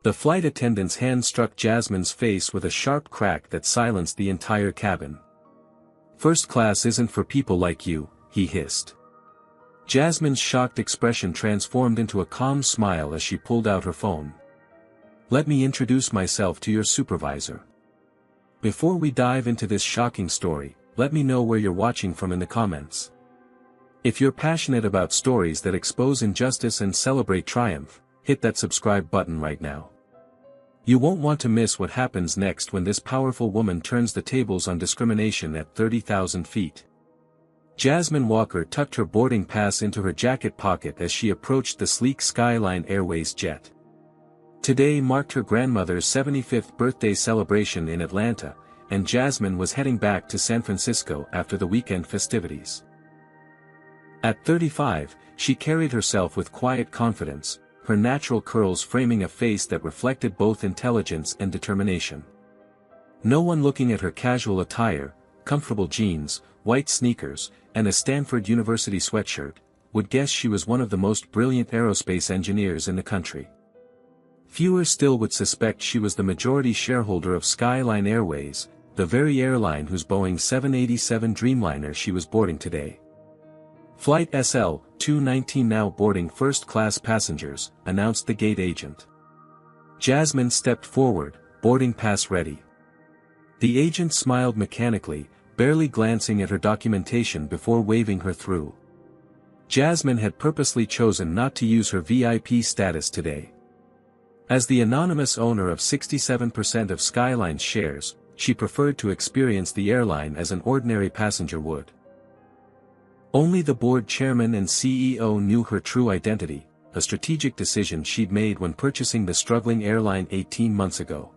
The flight attendant's hand struck Jasmine's face with a sharp crack that silenced the entire cabin. "First class isn't for people like you," he hissed. Jasmine's shocked expression transformed into a calm smile as she pulled out her phone. "Let me introduce myself to your supervisor. Before we dive into this shocking story, let me know where you're watching from in the comments. If you're passionate about stories that expose injustice and celebrate triumph, hit that subscribe button right now. You won't want to miss what happens next when this powerful woman turns the tables on discrimination at 30,000 feet. Jasmine Walker tucked her boarding pass into her jacket pocket as she approached the sleek Skyline Airways jet. Today marked her grandmother's 75th birthday celebration in Atlanta, and Jasmine was heading back to San Francisco after the weekend festivities. At 35, she carried herself with quiet confidence, her natural curls framing a face that reflected both intelligence and determination. No one looking at her casual attire, comfortable jeans, white sneakers, and a Stanford University sweatshirt, would guess she was one of the most brilliant aerospace engineers in the country. Fewer still would suspect she was the majority shareholder of Skyline Airways, the very airline whose Boeing 787 Dreamliner she was boarding today. "Flight SL-219 now boarding first-class passengers," announced the gate agent. Jasmine stepped forward, boarding pass ready. The agent smiled mechanically, barely glancing at her documentation before waving her through. Jasmine had purposely chosen not to use her VIP status today. As the anonymous owner of 67% of Skyline's shares, she preferred to experience the airline as an ordinary passenger would. Only the board chairman and CEO knew her true identity, a strategic decision she'd made when purchasing the struggling airline 18 months ago.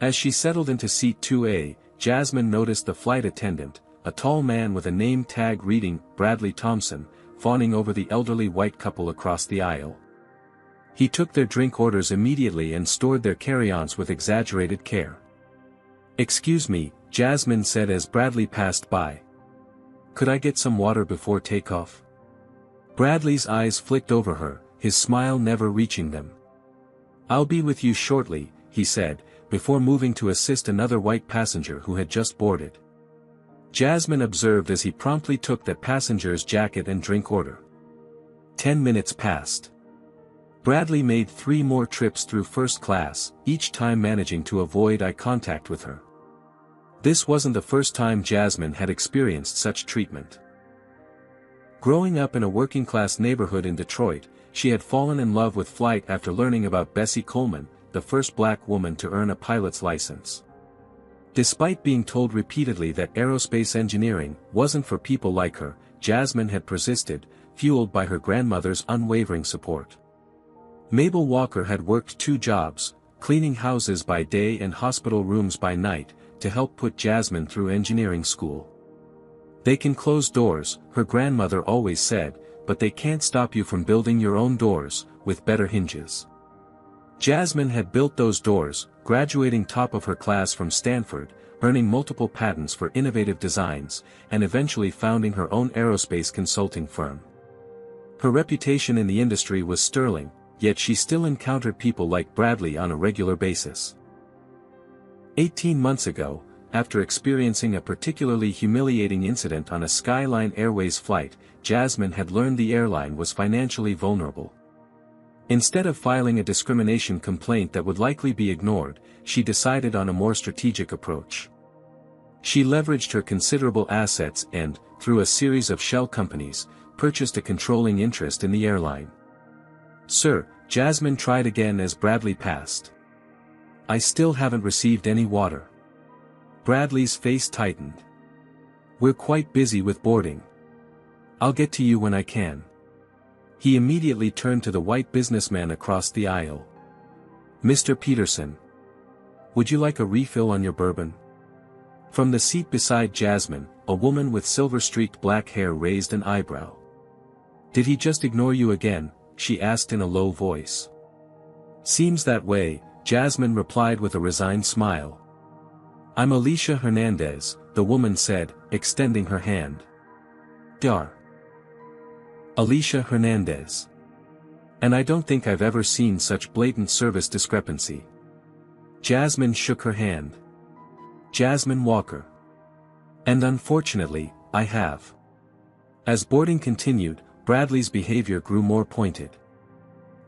As she settled into seat 2A, Jasmine noticed the flight attendant, a tall man with a name tag reading Bradley Thompson, fawning over the elderly white couple across the aisle. He took their drink orders immediately and stored their carry-ons with exaggerated care. "Excuse me," Jasmine said as Bradley passed by. "Could I get some water before takeoff?" Bradley's eyes flicked over her, his smile never reaching them. "I'll be with you shortly," he said, before moving to assist another white passenger who had just boarded. Jasmine observed as he promptly took that passenger's jacket and drink order. 10 minutes passed. Bradley made 3 more trips through first class, each time managing to avoid eye contact with her. This wasn't the first time Jasmine had experienced such treatment. Growing up in a working-class neighborhood in Detroit, she had fallen in love with flight after learning about Bessie Coleman, the first black woman to earn a pilot's license. Despite being told repeatedly that aerospace engineering wasn't for people like her, Jasmine had persisted, fueled by her grandmother's unwavering support. Mabel Walker had worked 2 jobs, cleaning houses by day and hospital rooms by night, to help put Jasmine through engineering school. "They can close doors," her grandmother always said, "but they can't stop you from building your own doors, with better hinges." Jasmine had built those doors, graduating top of her class from Stanford, earning multiple patents for innovative designs, and eventually founding her own aerospace consulting firm. Her reputation in the industry was sterling, yet she still encountered people like Bradley on a regular basis. 18 months ago, after experiencing a particularly humiliating incident on a Skyline Airways flight, Jasmine had learned the airline was financially vulnerable. Instead of filing a discrimination complaint that would likely be ignored, she decided on a more strategic approach. She leveraged her considerable assets and, through a series of shell companies, purchased a controlling interest in the airline. "Sir," Jasmine tried again as Bradley passed. "I still haven't received any water." Bradley's face tightened. "We're quite busy with boarding. I'll get to you when I can." He immediately turned to the white businessman across the aisle. "Mr. Peterson. Would you like a refill on your bourbon?" From the seat beside Jasmine, a woman with silver-streaked black hair raised an eyebrow. "Did he just ignore you again?" she asked in a low voice. "Seems that way," Jasmine replied with a resigned smile. "I'm Alicia Hernandez," the woman said, extending her hand. "Dar. Alicia Hernandez. And I don't think I've ever seen such blatant service discrepancy. Jasmine shook her hand. Jasmine Walker. And unfortunately, I have. As boarding continued, Bradley's behavior grew more pointed.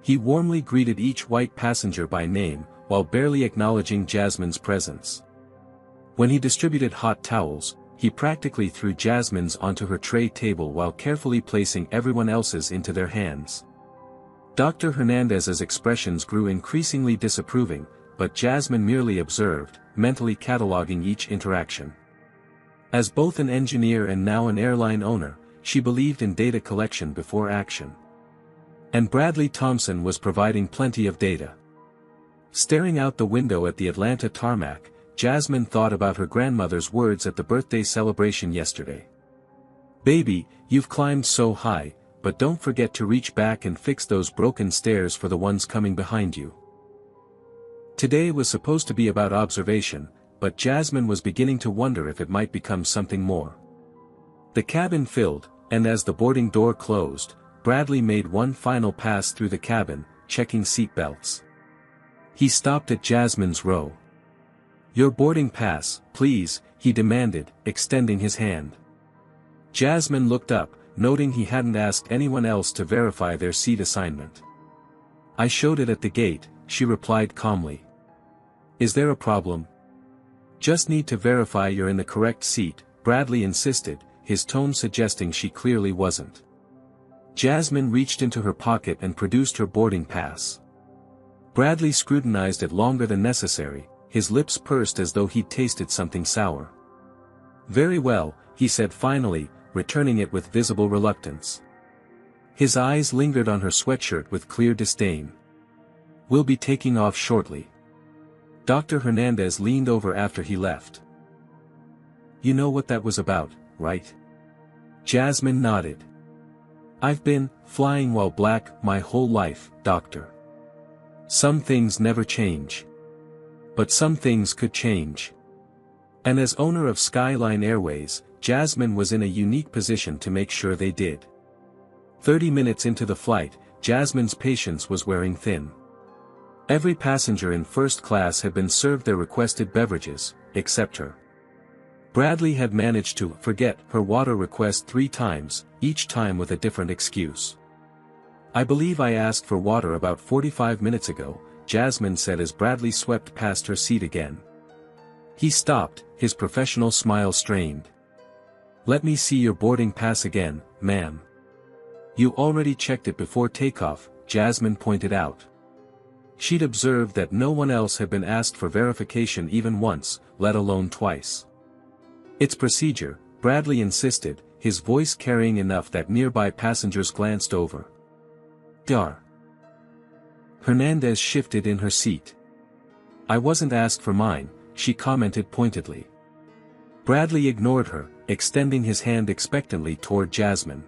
He warmly greeted each white passenger by name, while barely acknowledging Jasmine's presence. When he distributed hot towels, he practically threw Jasmine's onto her tray table while carefully placing everyone else's into their hands. Dr. Hernandez's expressions grew increasingly disapproving, but Jasmine merely observed, mentally cataloging each interaction. As both an engineer and now an airline owner, she believed in data collection before action. And Bradley Thompson was providing plenty of data. Staring out the window at the Atlanta tarmac, Jasmine thought about her grandmother's words at the birthday celebration yesterday. "Baby, you've climbed so high, but don't forget to reach back and fix those broken stairs for the ones coming behind you." Today was supposed to be about observation, but Jasmine was beginning to wonder if it might become something more. The cabin filled, and as the boarding door closed, Bradley made one final pass through the cabin, checking seat belts. He stopped at Jasmine's row. "Your boarding pass, please," he demanded, extending his hand. Jasmine looked up, noting he hadn't asked anyone else to verify their seat assignment. "I showed it at the gate," she replied calmly. "Is there a problem?" "Just need to verify you're in the correct seat," Bradley insisted, his tone suggesting she clearly wasn't. Jasmine reached into her pocket and produced her boarding pass. Bradley scrutinized it longer than necessary, his lips pursed as though he'd tasted something sour. "Very well," he said finally, returning it with visible reluctance. His eyes lingered on her sweatshirt with clear disdain. "We'll be taking off shortly." Dr. Hernandez leaned over after he left. "You know what that was about, right?" Jasmine nodded. "I've been flying while black my whole life, Doctor. Some things never change. But some things could change." And as owner of Skyline Airways, Jasmine was in a unique position to make sure they did. 30 minutes into the flight, Jasmine's patience was wearing thin. Every passenger in first class had been served their requested beverages, except her. Bradley had managed to forget her water request 3 times, each time with a different excuse. "I believe I asked for water about 45 minutes ago," Jasmine said as Bradley swept past her seat again. He stopped, his professional smile strained. "Let me see your boarding pass again, ma'am." "You already checked it before takeoff," Jasmine pointed out. She'd observed that no one else had been asked for verification even once, let alone twice. "It's procedure," Bradley insisted, his voice carrying enough that nearby passengers glanced over. "Dar." Hernandez shifted in her seat. "I wasn't asked for mine," she commented pointedly. Bradley ignored her, extending his hand expectantly toward Jasmine.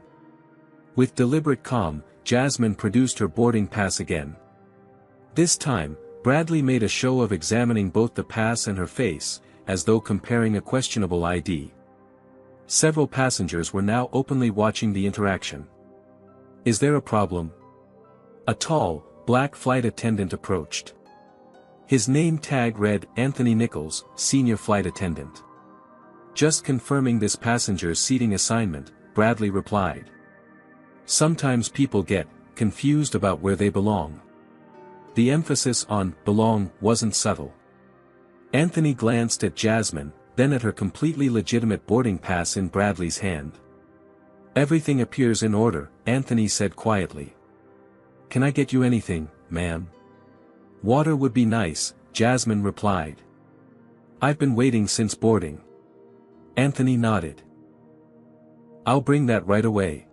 With deliberate calm, Jasmine produced her boarding pass again. This time, Bradley made a show of examining both the pass and her face, as though comparing a questionable ID. Several passengers were now openly watching the interaction. "Is there a problem?" A tall, black flight attendant approached. His name tag read Anthony Nichols, Senior Flight Attendant. "Just confirming this passenger's seating assignment," Bradley replied. Sometimes people get confused about where they belong. The emphasis on belong wasn't subtle. Anthony glanced at Jasmine, then at her completely legitimate boarding pass in Bradley's hand. "Everything appears in order," Anthony said quietly. "Can I get you anything, ma'am?" "Water would be nice," Jasmine replied. "I've been waiting since boarding." Anthony nodded. "I'll bring that right away."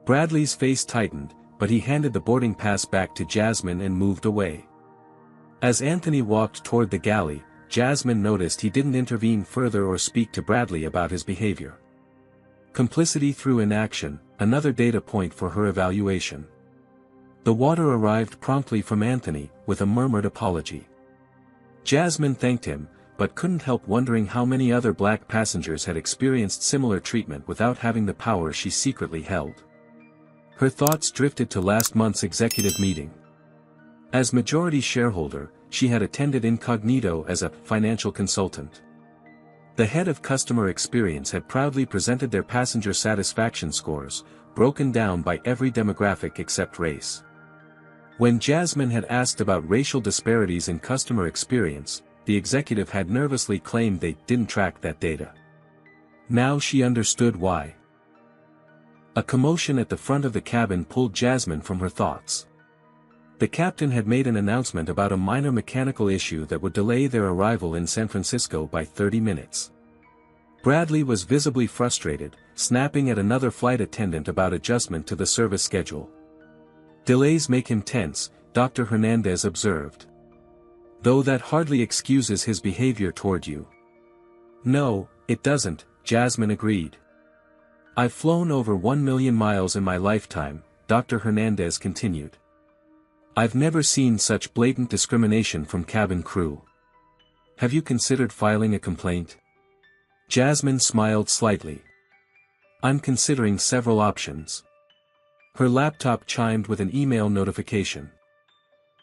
Bradley's face tightened, but he handed the boarding pass back to Jasmine and moved away. As Anthony walked toward the galley, Jasmine noticed he didn't intervene further or speak to Bradley about his behavior. Complicity through inaction, another data point for her evaluation. The water arrived promptly from Anthony, with a murmured apology. Jasmine thanked him, but couldn't help wondering how many other black passengers had experienced similar treatment without having the power she secretly held. Her thoughts drifted to last month's executive meeting. As majority shareholder, she had attended incognito as a financial consultant. The head of customer experience had proudly presented their passenger satisfaction scores, broken down by every demographic except race. When Jasmine had asked about racial disparities in customer experience, the executive had nervously claimed they didn't track that data. Now she understood why. A commotion at the front of the cabin pulled Jasmine from her thoughts. The captain had made an announcement about a minor mechanical issue that would delay their arrival in San Francisco by 30 minutes. Bradley was visibly frustrated, snapping at another flight attendant about adjustment to the service schedule. "Delays make him tense," Dr. Hernandez observed. "Though that hardly excuses his behavior toward you." "No, it doesn't," Jasmine agreed. "I've flown over 1 million miles in my lifetime," Dr. Hernandez continued. "I've never seen such blatant discrimination from cabin crew. Have you considered filing a complaint?" Jasmine smiled slightly. "I'm considering several options." Her laptop chimed with an email notification.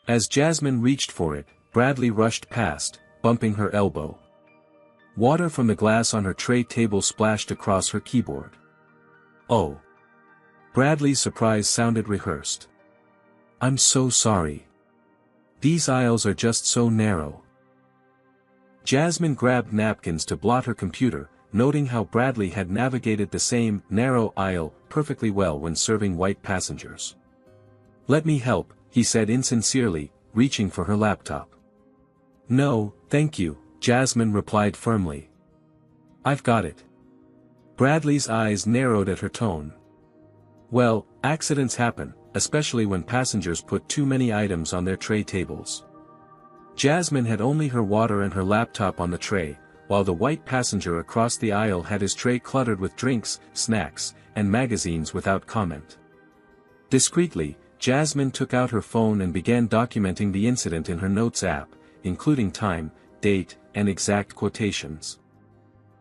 As Jasmine reached for it, Bradley rushed past, bumping her elbow. Water from the glass on her tray table splashed across her keyboard. "Oh." Bradley's surprise sounded rehearsed. "I'm so sorry. These aisles are just so narrow." Jasmine grabbed napkins to blot her computer, noting how Bradley had navigated the same narrow aisle perfectly well when serving white passengers. "Let me help," he said insincerely, reaching for her laptop. "No, thank you," Jasmine replied firmly. "I've got it." Bradley's eyes narrowed at her tone. "Well, accidents happen, especially when passengers put too many items on their tray tables." Jasmine had only her water and her laptop on the tray, while the white passenger across the aisle had his tray cluttered with drinks, snacks, and magazines without comment. Discreetly, Jasmine took out her phone and began documenting the incident in her notes app, including time, date, and exact quotations.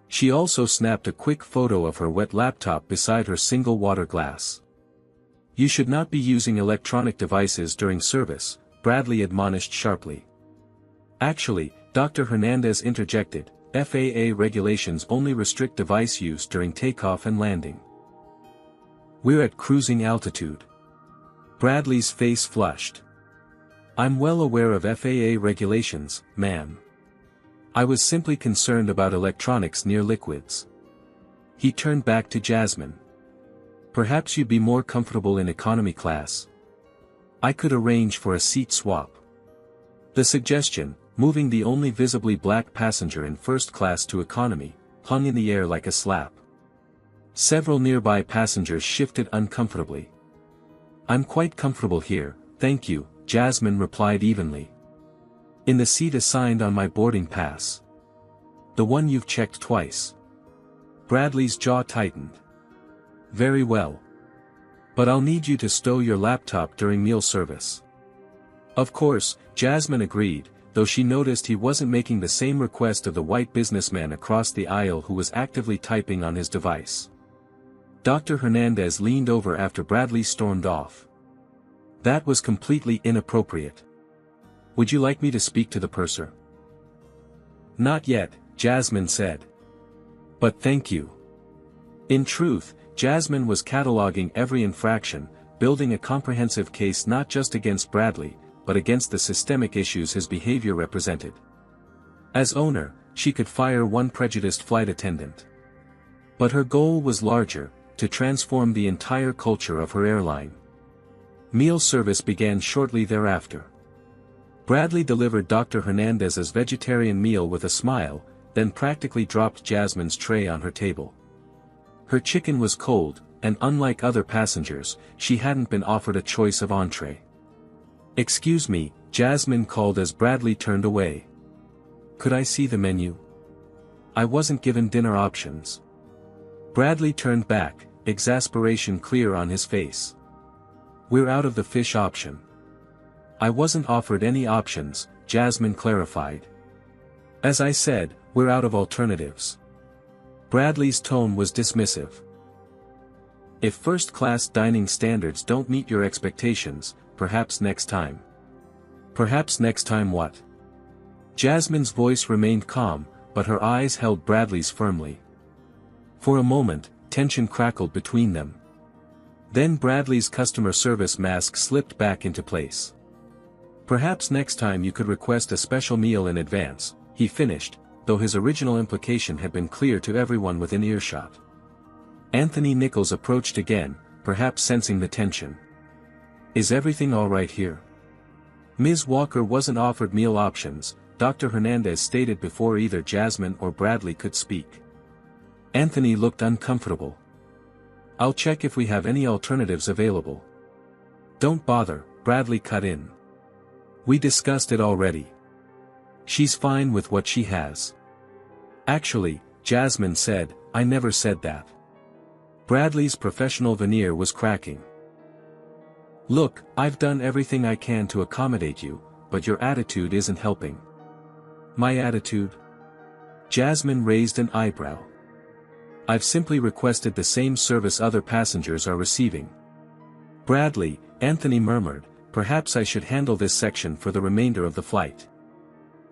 She also snapped a quick photo of her wet laptop beside her single water glass. "You should not be using electronic devices during service," Bradley admonished sharply. "Actually," Dr. Hernandez interjected, "FAA regulations only restrict device use during takeoff and landing." "We're at cruising altitude." Bradley's face flushed. "I'm well aware of FAA regulations, ma'am. I was simply concerned about electronics near liquids." He turned back to Jasmine. "Perhaps you'd be more comfortable in economy class. I could arrange for a seat swap." The suggestion, moving the only visibly black passenger in first class to economy, hung in the air like a slap. Several nearby passengers shifted uncomfortably. "I'm quite comfortable here, thank you," Jasmine replied evenly. "In the seat assigned on my boarding pass. The one you've checked twice." Bradley's jaw tightened. "Very well. But I'll need you to stow your laptop during meal service." Of course, Jasmine agreed, though she noticed he wasn't making the same request of the white businessman across the aisle who was actively typing on his device. Dr. Hernandez leaned over after Bradley stormed off. "That was completely inappropriate. Would you like me to speak to the purser?" "Not yet," Jasmine said. "But thank you." In truth, Jasmine was cataloging every infraction, building a comprehensive case not just against Bradley, but against the systemic issues his behavior represented. As owner, she could fire one prejudiced flight attendant. But her goal was larger, to transform the entire culture of her airline. Meal service began shortly thereafter. Bradley delivered Dr. Hernandez's vegetarian meal with a smile, then practically dropped Jasmine's tray on her table. Her chicken was cold, and unlike other passengers, she hadn't been offered a choice of entree. "Excuse me," Jasmine called as Bradley turned away. "Could I see the menu? I wasn't given dinner options." Bradley turned back, exasperation clear on his face. "We're out of the fish option." "I wasn't offered any options," Jasmine clarified. "As I said, we're out of alternatives." Bradley's tone was dismissive. If first-class dining standards don't meet your expectations, perhaps next time. Perhaps next time what? Jasmine's voice remained calm, but her eyes held Bradley's firmly. For a moment, tension crackled between them. Then Bradley's customer service mask slipped back into place. Perhaps next time you could request a special meal in advance, he finished, though his original implication had been clear to everyone within earshot. Anthony Nichols approached again, perhaps sensing the tension. Is everything all right here? Ms. Walker wasn't offered meal options, Dr. Hernandez stated before either Jasmine or Bradley could speak. Anthony looked uncomfortable. I'll check if we have any alternatives available. Don't bother, Bradley cut in. We discussed it already. She's fine with what she has. Actually, Jasmine said, I never said that. Bradley's professional veneer was cracking. Look, I've done everything I can to accommodate you, but your attitude isn't helping. My attitude? Jasmine raised an eyebrow. I've simply requested the same service other passengers are receiving. Bradley, Anthony murmured, perhaps I should handle this section for the remainder of the flight.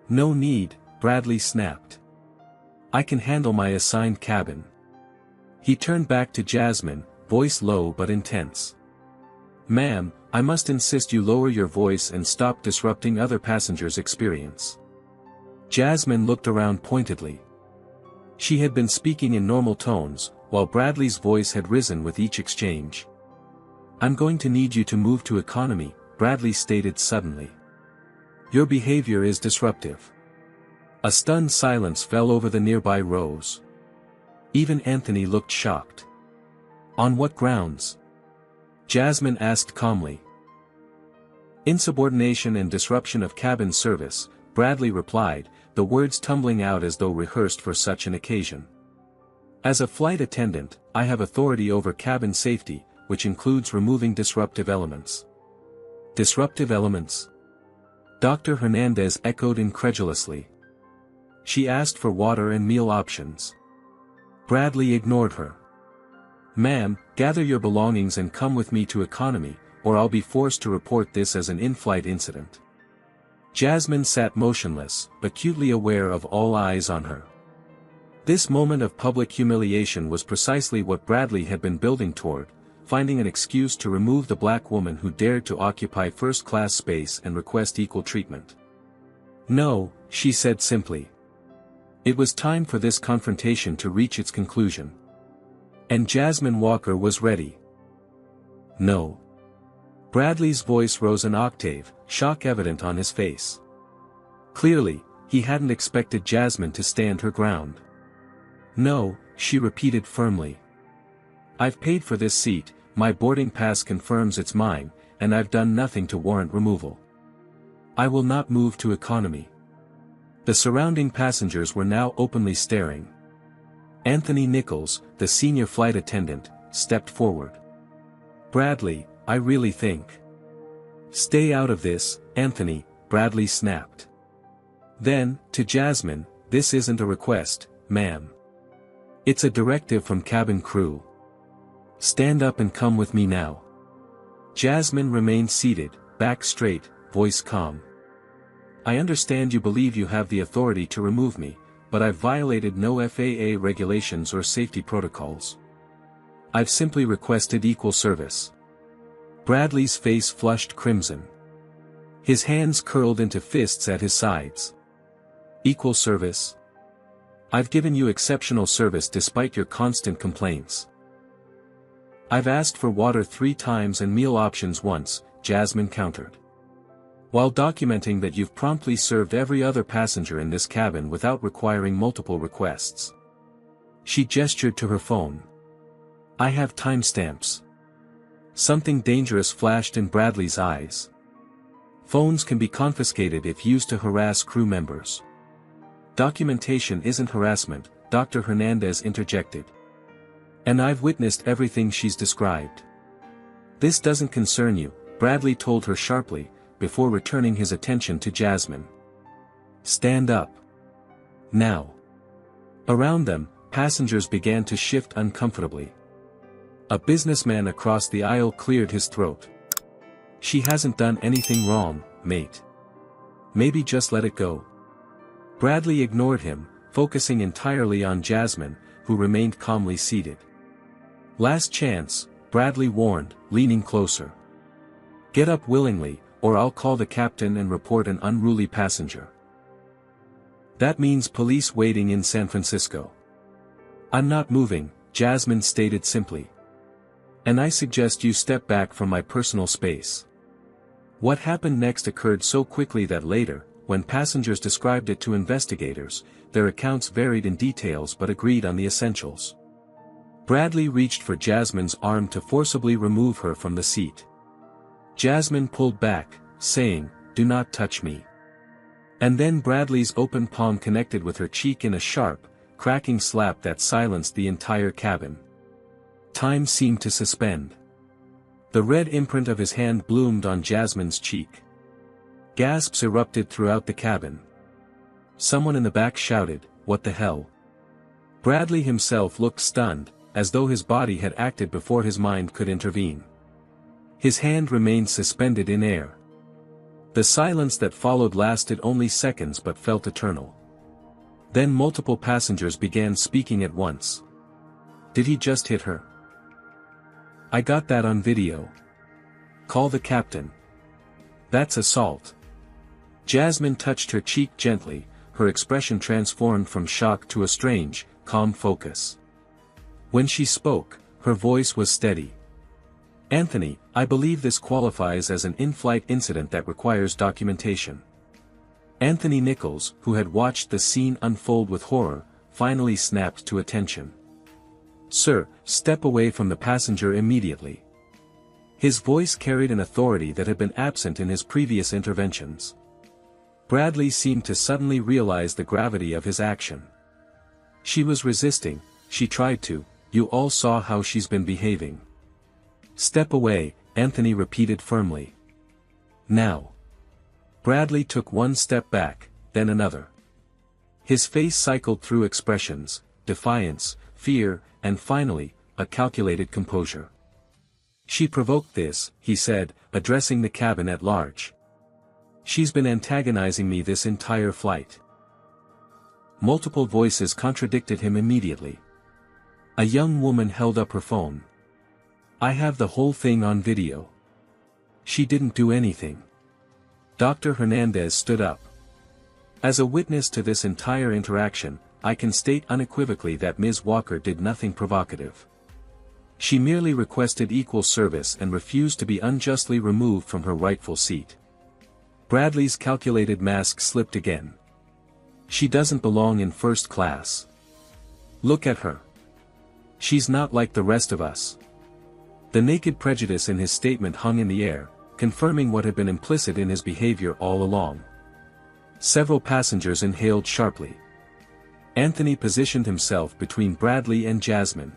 No need, Bradley snapped. I can handle my assigned cabin. He turned back to Jasmine, voice low but intense. Ma'am, I must insist you lower your voice and stop disrupting other passengers' experience. Jasmine looked around pointedly. She had been speaking in normal tones, while Bradley's voice had risen with each exchange. I'm going to need you to move to economy, Bradley stated suddenly. Your behavior is disruptive. A stunned silence fell over the nearby rows. Even Anthony looked shocked. On what grounds? Jasmine asked calmly. Insubordination and disruption of cabin service, Bradley replied, the words tumbling out as though rehearsed for such an occasion. As a flight attendant, I have authority over cabin safety, which includes removing disruptive elements. Disruptive elements? Dr. Hernandez echoed incredulously. She asked for water and meal options. Bradley ignored her. Ma'am, gather your belongings and come with me to economy, or I'll be forced to report this as an in-flight incident. Jasmine sat motionless, acutely aware of all eyes on her. This moment of public humiliation was precisely what Bradley had been building toward, finding an excuse to remove the black woman who dared to occupy first-class space and request equal treatment. No, she said simply. It was time for this confrontation to reach its conclusion. And Jasmine Walker was ready. No. Bradley's voice rose an octave, shock evident on his face. Clearly, he hadn't expected Jasmine to stand her ground. No, she repeated firmly. I've paid for this seat, my boarding pass confirms it's mine, and I've done nothing to warrant removal. I will not move to economy. The surrounding passengers were now openly staring. Anthony Nichols, the senior flight attendant, stepped forward. Bradley, I really think. Stay out of this, Anthony, Bradley snapped. Then, to Jasmine, this isn't a request, ma'am. It's a directive from cabin crew. Stand up and come with me now. Jasmine remained seated, back straight, voice calm. I understand you believe you have the authority to remove me, but I've violated no FAA regulations or safety protocols. I've simply requested equal service. Bradley's face flushed crimson. His hands curled into fists at his sides. Equal service? I've given you exceptional service despite your constant complaints. I've asked for water 3 times and meal options once, Jasmine countered. While documenting that you've promptly served every other passenger in this cabin without requiring multiple requests. She gestured to her phone. I have timestamps. Something dangerous flashed in Bradley's eyes. Phones can be confiscated if used to harass crew members. Documentation isn't harassment, Dr. Hernandez interjected. And I've witnessed everything she's described. This doesn't concern you, Bradley told her sharply, before returning his attention to Jasmine. Stand up. Now. Around them, passengers began to shift uncomfortably. A businessman across the aisle cleared his throat. She hasn't done anything wrong, mate. Maybe just let it go. Bradley ignored him, focusing entirely on Jasmine, who remained calmly seated. Last chance, Bradley warned, leaning closer. Get up willingly, or I'll call the captain and report an unruly passenger. That means police waiting in San Francisco. I'm not moving, Jasmine stated simply. And I suggest you step back from my personal space. What happened next occurred so quickly that later, when passengers described it to investigators, their accounts varied in details but agreed on the essentials. Bradley reached for Jasmine's arm to forcibly remove her from the seat. Jasmine pulled back, saying, "Do not touch me." And then Bradley's open palm connected with her cheek in a sharp, cracking slap that silenced the entire cabin. Time seemed to suspend. The red imprint of his hand bloomed on Jasmine's cheek. Gasps erupted throughout the cabin. Someone in the back shouted, "What the hell?" Bradley himself looked stunned, as though his body had acted before his mind could intervene. His hand remained suspended in air. The silence that followed lasted only seconds but felt eternal. Then multiple passengers began speaking at once. Did he just hit her? I got that on video. Call the captain. That's assault. Jasmine touched her cheek gently, her expression transformed from shock to a strange, calm focus. When she spoke, her voice was steady. Anthony, I believe this qualifies as an in-flight incident that requires documentation. Anthony Nichols, who had watched the scene unfold with horror, finally snapped to attention. Sir, step away from the passenger immediately. His voice carried an authority that had been absent in his previous interventions. Bradley seemed to suddenly realize the gravity of his action. She was resisting, she tried to, you all saw how she's been behaving. Step away, Anthony repeated firmly. Now. Bradley took one step back, then another. His face cycled through expressions, defiance, fear, and finally, a calculated composure. She provoked this, he said, addressing the cabin at large. She's been antagonizing me this entire flight. Multiple voices contradicted him immediately. A young woman held up her phone. I have the whole thing on video. She didn't do anything. Dr. Hernandez stood up. As a witness to this entire interaction, I can state unequivocally that Ms. Walker did nothing provocative. She merely requested equal service and refused to be unjustly removed from her rightful seat. Bradley's calculated mask slipped again. She doesn't belong in first class. Look at her. She's not like the rest of us. The naked prejudice in his statement hung in the air, confirming what had been implicit in his behavior all along. Several passengers inhaled sharply. Anthony positioned himself between Bradley and Jasmine.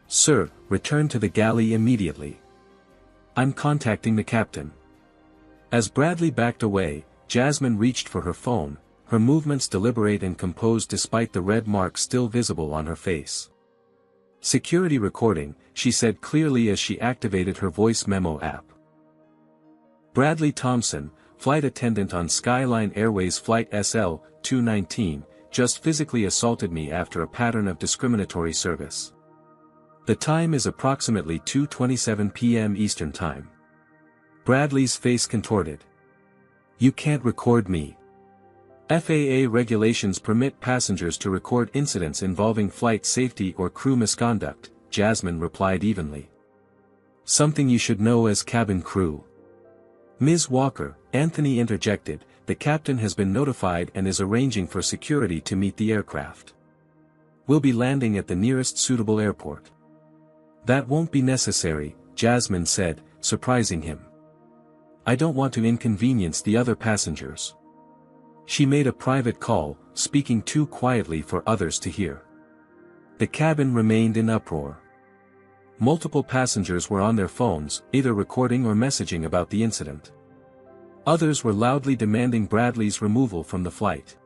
Sir, return to the galley immediately. I'm contacting the captain. As Bradley backed away, Jasmine reached for her phone, her movements deliberate and composed despite the red mark still visible on her face. Security recording, she said clearly as she activated her voice memo app. Bradley Thompson, flight attendant on Skyline Airways Flight SL-219, just physically assaulted me after a pattern of discriminatory service. The time is approximately 2:27 p.m. Eastern Time. Bradley's face contorted. You can't record me. FAA regulations permit passengers to record incidents involving flight safety or crew misconduct, Jasmine replied evenly. Something you should know as cabin crew. Ms. Walker, Anthony interjected, the captain has been notified and is arranging for security to meet the aircraft. We'll be landing at the nearest suitable airport. That won't be necessary, Jasmine said, surprising him. I don't want to inconvenience the other passengers. She made a private call, speaking too quietly for others to hear. The cabin remained in uproar. Multiple passengers were on their phones, either recording or messaging about the incident. Others were loudly demanding Bradley's removal from the flight.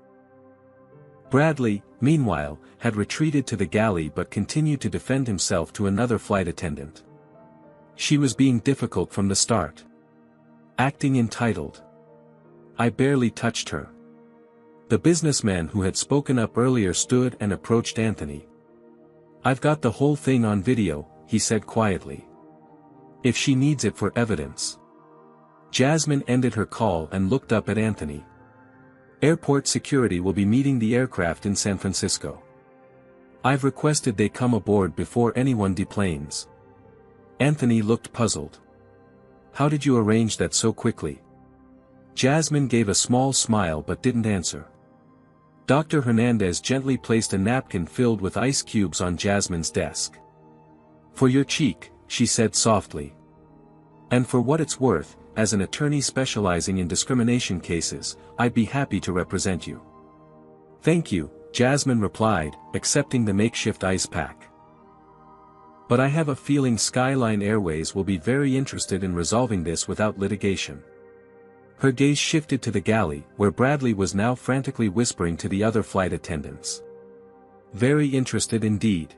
Bradley, meanwhile, had retreated to the galley but continued to defend himself to another flight attendant. She was being difficult from the start. Acting entitled. I barely touched her. The businessman who had spoken up earlier stood and approached Anthony. I've got the whole thing on video, he said quietly. If she needs it for evidence. Jasmine ended her call and looked up at Anthony. Airport security will be meeting the aircraft in San Francisco. I've requested they come aboard before anyone deplanes. Anthony looked puzzled. How did you arrange that so quickly? Jasmine gave a small smile but didn't answer. Dr. Hernandez gently placed a napkin filled with ice cubes on Jasmine's desk. For your cheek, she said softly. And for what it's worth, as an attorney specializing in discrimination cases, I'd be happy to represent you. Thank you, Jasmine replied, accepting the makeshift ice pack. But I have a feeling Skyline Airways will be very interested in resolving this without litigation. Her gaze shifted to the galley, where Bradley was now frantically whispering to the other flight attendants. Very interested indeed.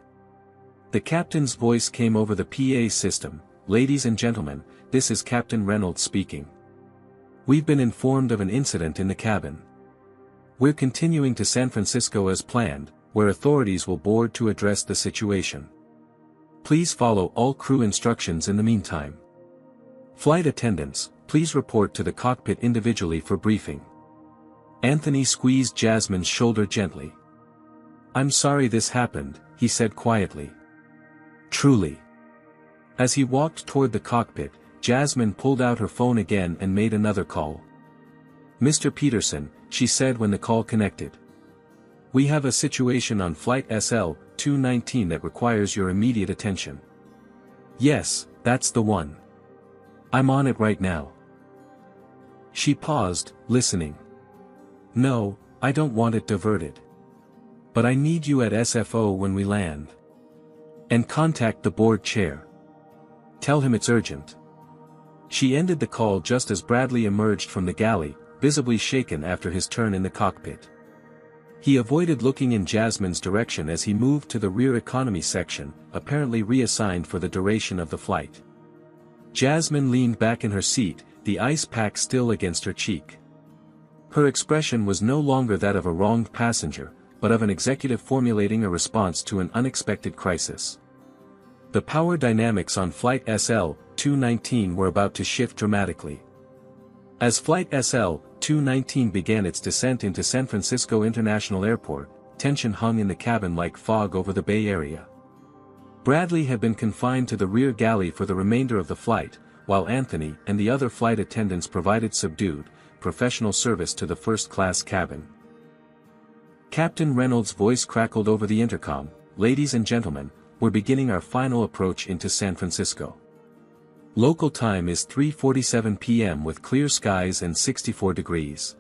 The captain's voice came over the PA system. Ladies and gentlemen, this is Captain Reynolds speaking. We've been informed of an incident in the cabin. We're continuing to San Francisco as planned, where authorities will board to address the situation. Please follow all crew instructions in the meantime. Flight attendants, please report to the cockpit individually for briefing. Anthony squeezed Jasmine's shoulder gently. I'm sorry this happened, he said quietly. Truly. As he walked toward the cockpit, Jasmine pulled out her phone again and made another call. Mr. Peterson, she said when the call connected. We have a situation on flight SL-219 that requires your immediate attention. Yes, that's the one. I'm on it right now. She paused, listening. No, I don't want it diverted. But I need you at SFO when we land. And contact the board chair. Tell him it's urgent. She ended the call just as Bradley emerged from the galley, visibly shaken after his turn in the cockpit. He avoided looking in Jasmine's direction as he moved to the rear economy section, apparently reassigned for the duration of the flight. Jasmine leaned back in her seat, the ice pack still against her cheek. Her expression was no longer that of a wronged passenger, but of an executive formulating a response to an unexpected crisis. The power dynamics on Flight SL-219 were about to shift dramatically. As Flight SL-219 began its descent into San Francisco International Airport, tension hung in the cabin like fog over the Bay Area. Bradley had been confined to the rear galley for the remainder of the flight, while Anthony and the other flight attendants provided subdued, professional service to the first-class cabin. Captain Reynolds' voice crackled over the intercom, "Ladies and gentlemen, we're beginning our final approach into San Francisco. Local time is 3:47 p.m. with clear skies and 64 degrees.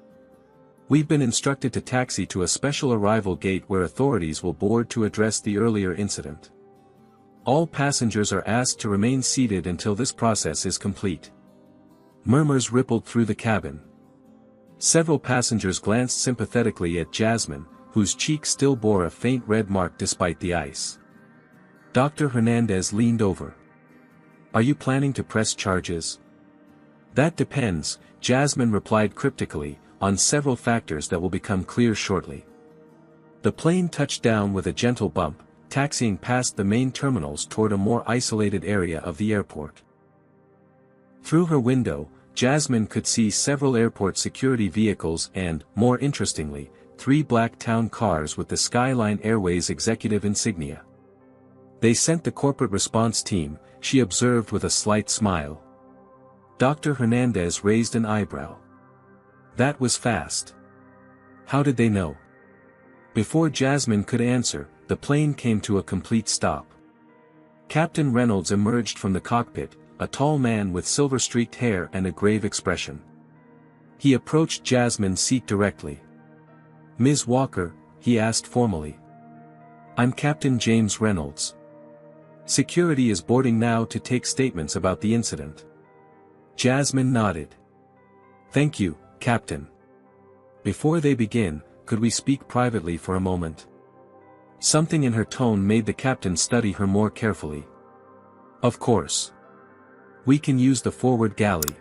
We've been instructed to taxi to a special arrival gate where authorities will board to address the earlier incident. All passengers are asked to remain seated until this process is complete." Murmurs rippled through the cabin. Several passengers glanced sympathetically at Jasmine, whose cheek still bore a faint red mark despite the ice. Dr. Hernandez leaned over. "Are you planning to press charges?" "That depends," Jasmine replied cryptically, "on several factors that will become clear shortly." The plane touched down with a gentle bump, taxiing past the main terminals toward a more isolated area of the airport. Through her window, Jasmine could see several airport security vehicles and, more interestingly, 3 black town cars with the Skyline Airways executive insignia. "They sent the corporate response team," she observed with a slight smile. Dr. Hernandez raised an eyebrow. "That was fast. How did they know?" Before Jasmine could answer, the plane came to a complete stop. Captain Reynolds emerged from the cockpit, a tall man with silver-streaked hair and a grave expression. He approached Jasmine's seat directly. "Ms. Walker," he asked formally. "I'm Captain James Reynolds. Security is boarding now to take statements about the incident." Jasmine nodded. "Thank you, Captain. Before they begin, could we speak privately for a moment? Something in her tone made the captain study her more carefully. Of course. We can use the forward galley.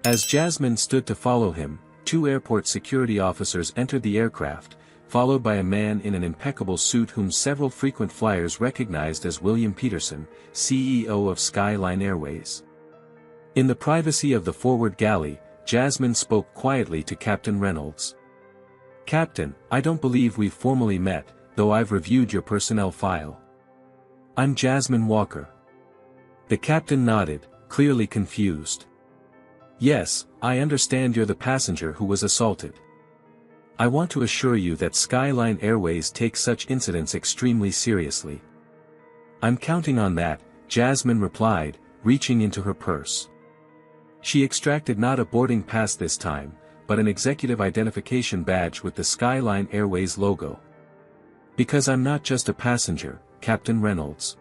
As Jasmine stood to follow him, 2 airport security officers entered the aircraft, followed by a man in an impeccable suit whom several frequent flyers recognized as William Peterson, CEO of Skyline Airways. In the privacy of the forward galley, Jasmine spoke quietly to Captain Reynolds. "Captain, I don't believe we've formally met, though I've reviewed your personnel file. I'm Jasmine Walker." The captain nodded, clearly confused. "Yes, I understand you're the passenger who was assaulted. I want to assure you that Skyline Airways takes such incidents extremely seriously." "I'm counting on that," Jasmine replied, reaching into her purse. She extracted not a boarding pass this time, but an executive identification badge with the Skyline Airways logo. "Because I'm not just a passenger, Captain Reynolds.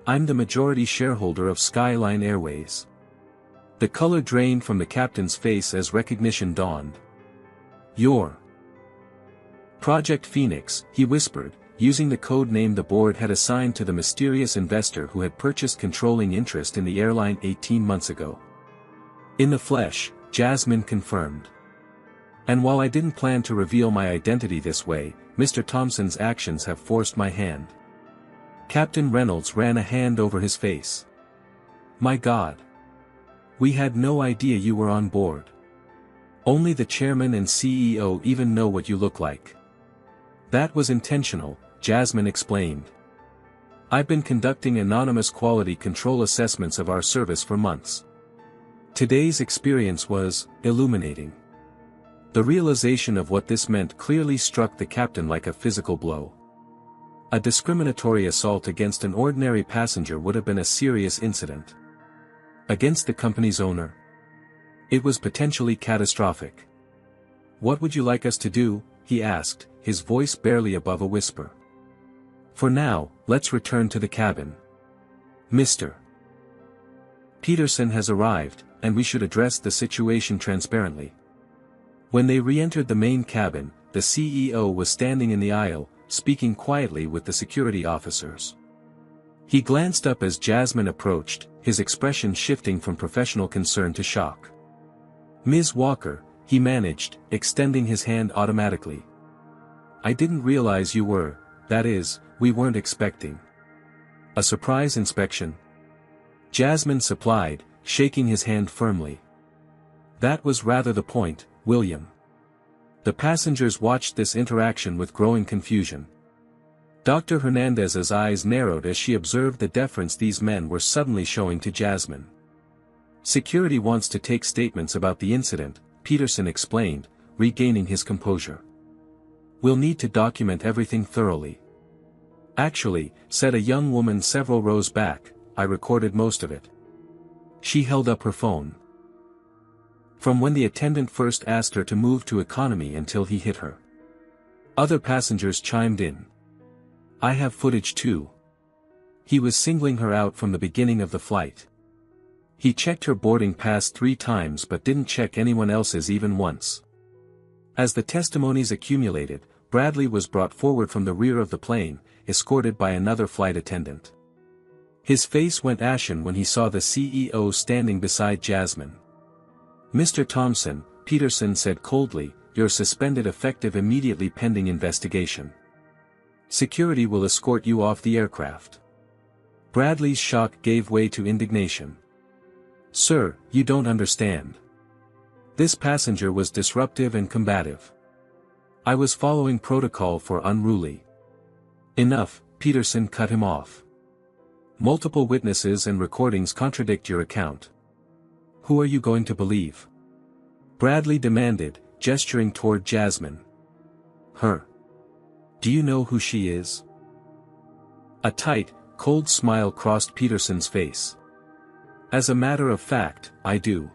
I'm the majority shareholder of Skyline Airways." The color drained from the captain's face as recognition dawned. "You're Project Phoenix," he whispered, using the code name the board had assigned to the mysterious investor who had purchased controlling interest in the airline 18 months ago. In the flesh, Jasmine confirmed. "And while I didn't plan to reveal my identity this way, Mr. Thompson's actions have forced my hand." Captain Reynolds ran a hand over his face. "My God. We had no idea you were on board. Only the chairman and CEO even know what you look like." "That was intentional," Jasmine explained. "I've been conducting anonymous quality control assessments of our service for months. Today's experience was illuminating." The realization of what this meant clearly struck the captain like a physical blow. A discriminatory assault against an ordinary passenger would have been a serious incident. Against the company's owner? It was potentially catastrophic. "What would you like us to do?" he asked, his voice barely above a whisper. "For now, let's return to the cabin. Mr. Peterson has arrived, and we should address the situation transparently." When they re-entered the main cabin, the CEO was standing in the aisle, speaking quietly with the security officers. He glanced up as Jasmine approached, his expression shifting from professional concern to shock. "Ms. Walker," he managed, extending his hand automatically. "I didn't realize you were, that is, we weren't expecting a surprise inspection." Jasmine supplied, shaking his hand firmly. "That was rather the point, William." The passengers watched this interaction with growing confusion. Dr. Hernandez's eyes narrowed as she observed the deference these men were suddenly showing to Jasmine. "Security wants to take statements about the incident," Peterson explained, regaining his composure. "We'll need to document everything thoroughly." "Actually," said a young woman several rows back, "I recorded most of it." She held up her phone. From when the attendant first asked her to move to economy until he hit her. Other passengers chimed in. "I have footage too." He was singling her out from the beginning of the flight. He checked her boarding pass 3 times but didn't check anyone else's even once. As the testimonies accumulated, Bradley was brought forward from the rear of the plane, escorted by another flight attendant. His face went ashen when he saw the CEO standing beside Jasmine. "Mr. Thompson," Peterson said coldly, "you're suspended effective immediately pending investigation. Security will escort you off the aircraft." Bradley's shock gave way to indignation. "Sir, you don't understand. This passenger was disruptive and combative. I was following protocol for unruly." "Enough," Peterson cut him off. "Multiple witnesses and recordings contradict your account. Who are you going to believe?" Bradley demanded, gesturing toward Jasmine. "Her. Do you know who she is?" A tight, cold smile crossed Peterson's face. "As a matter of fact, I do."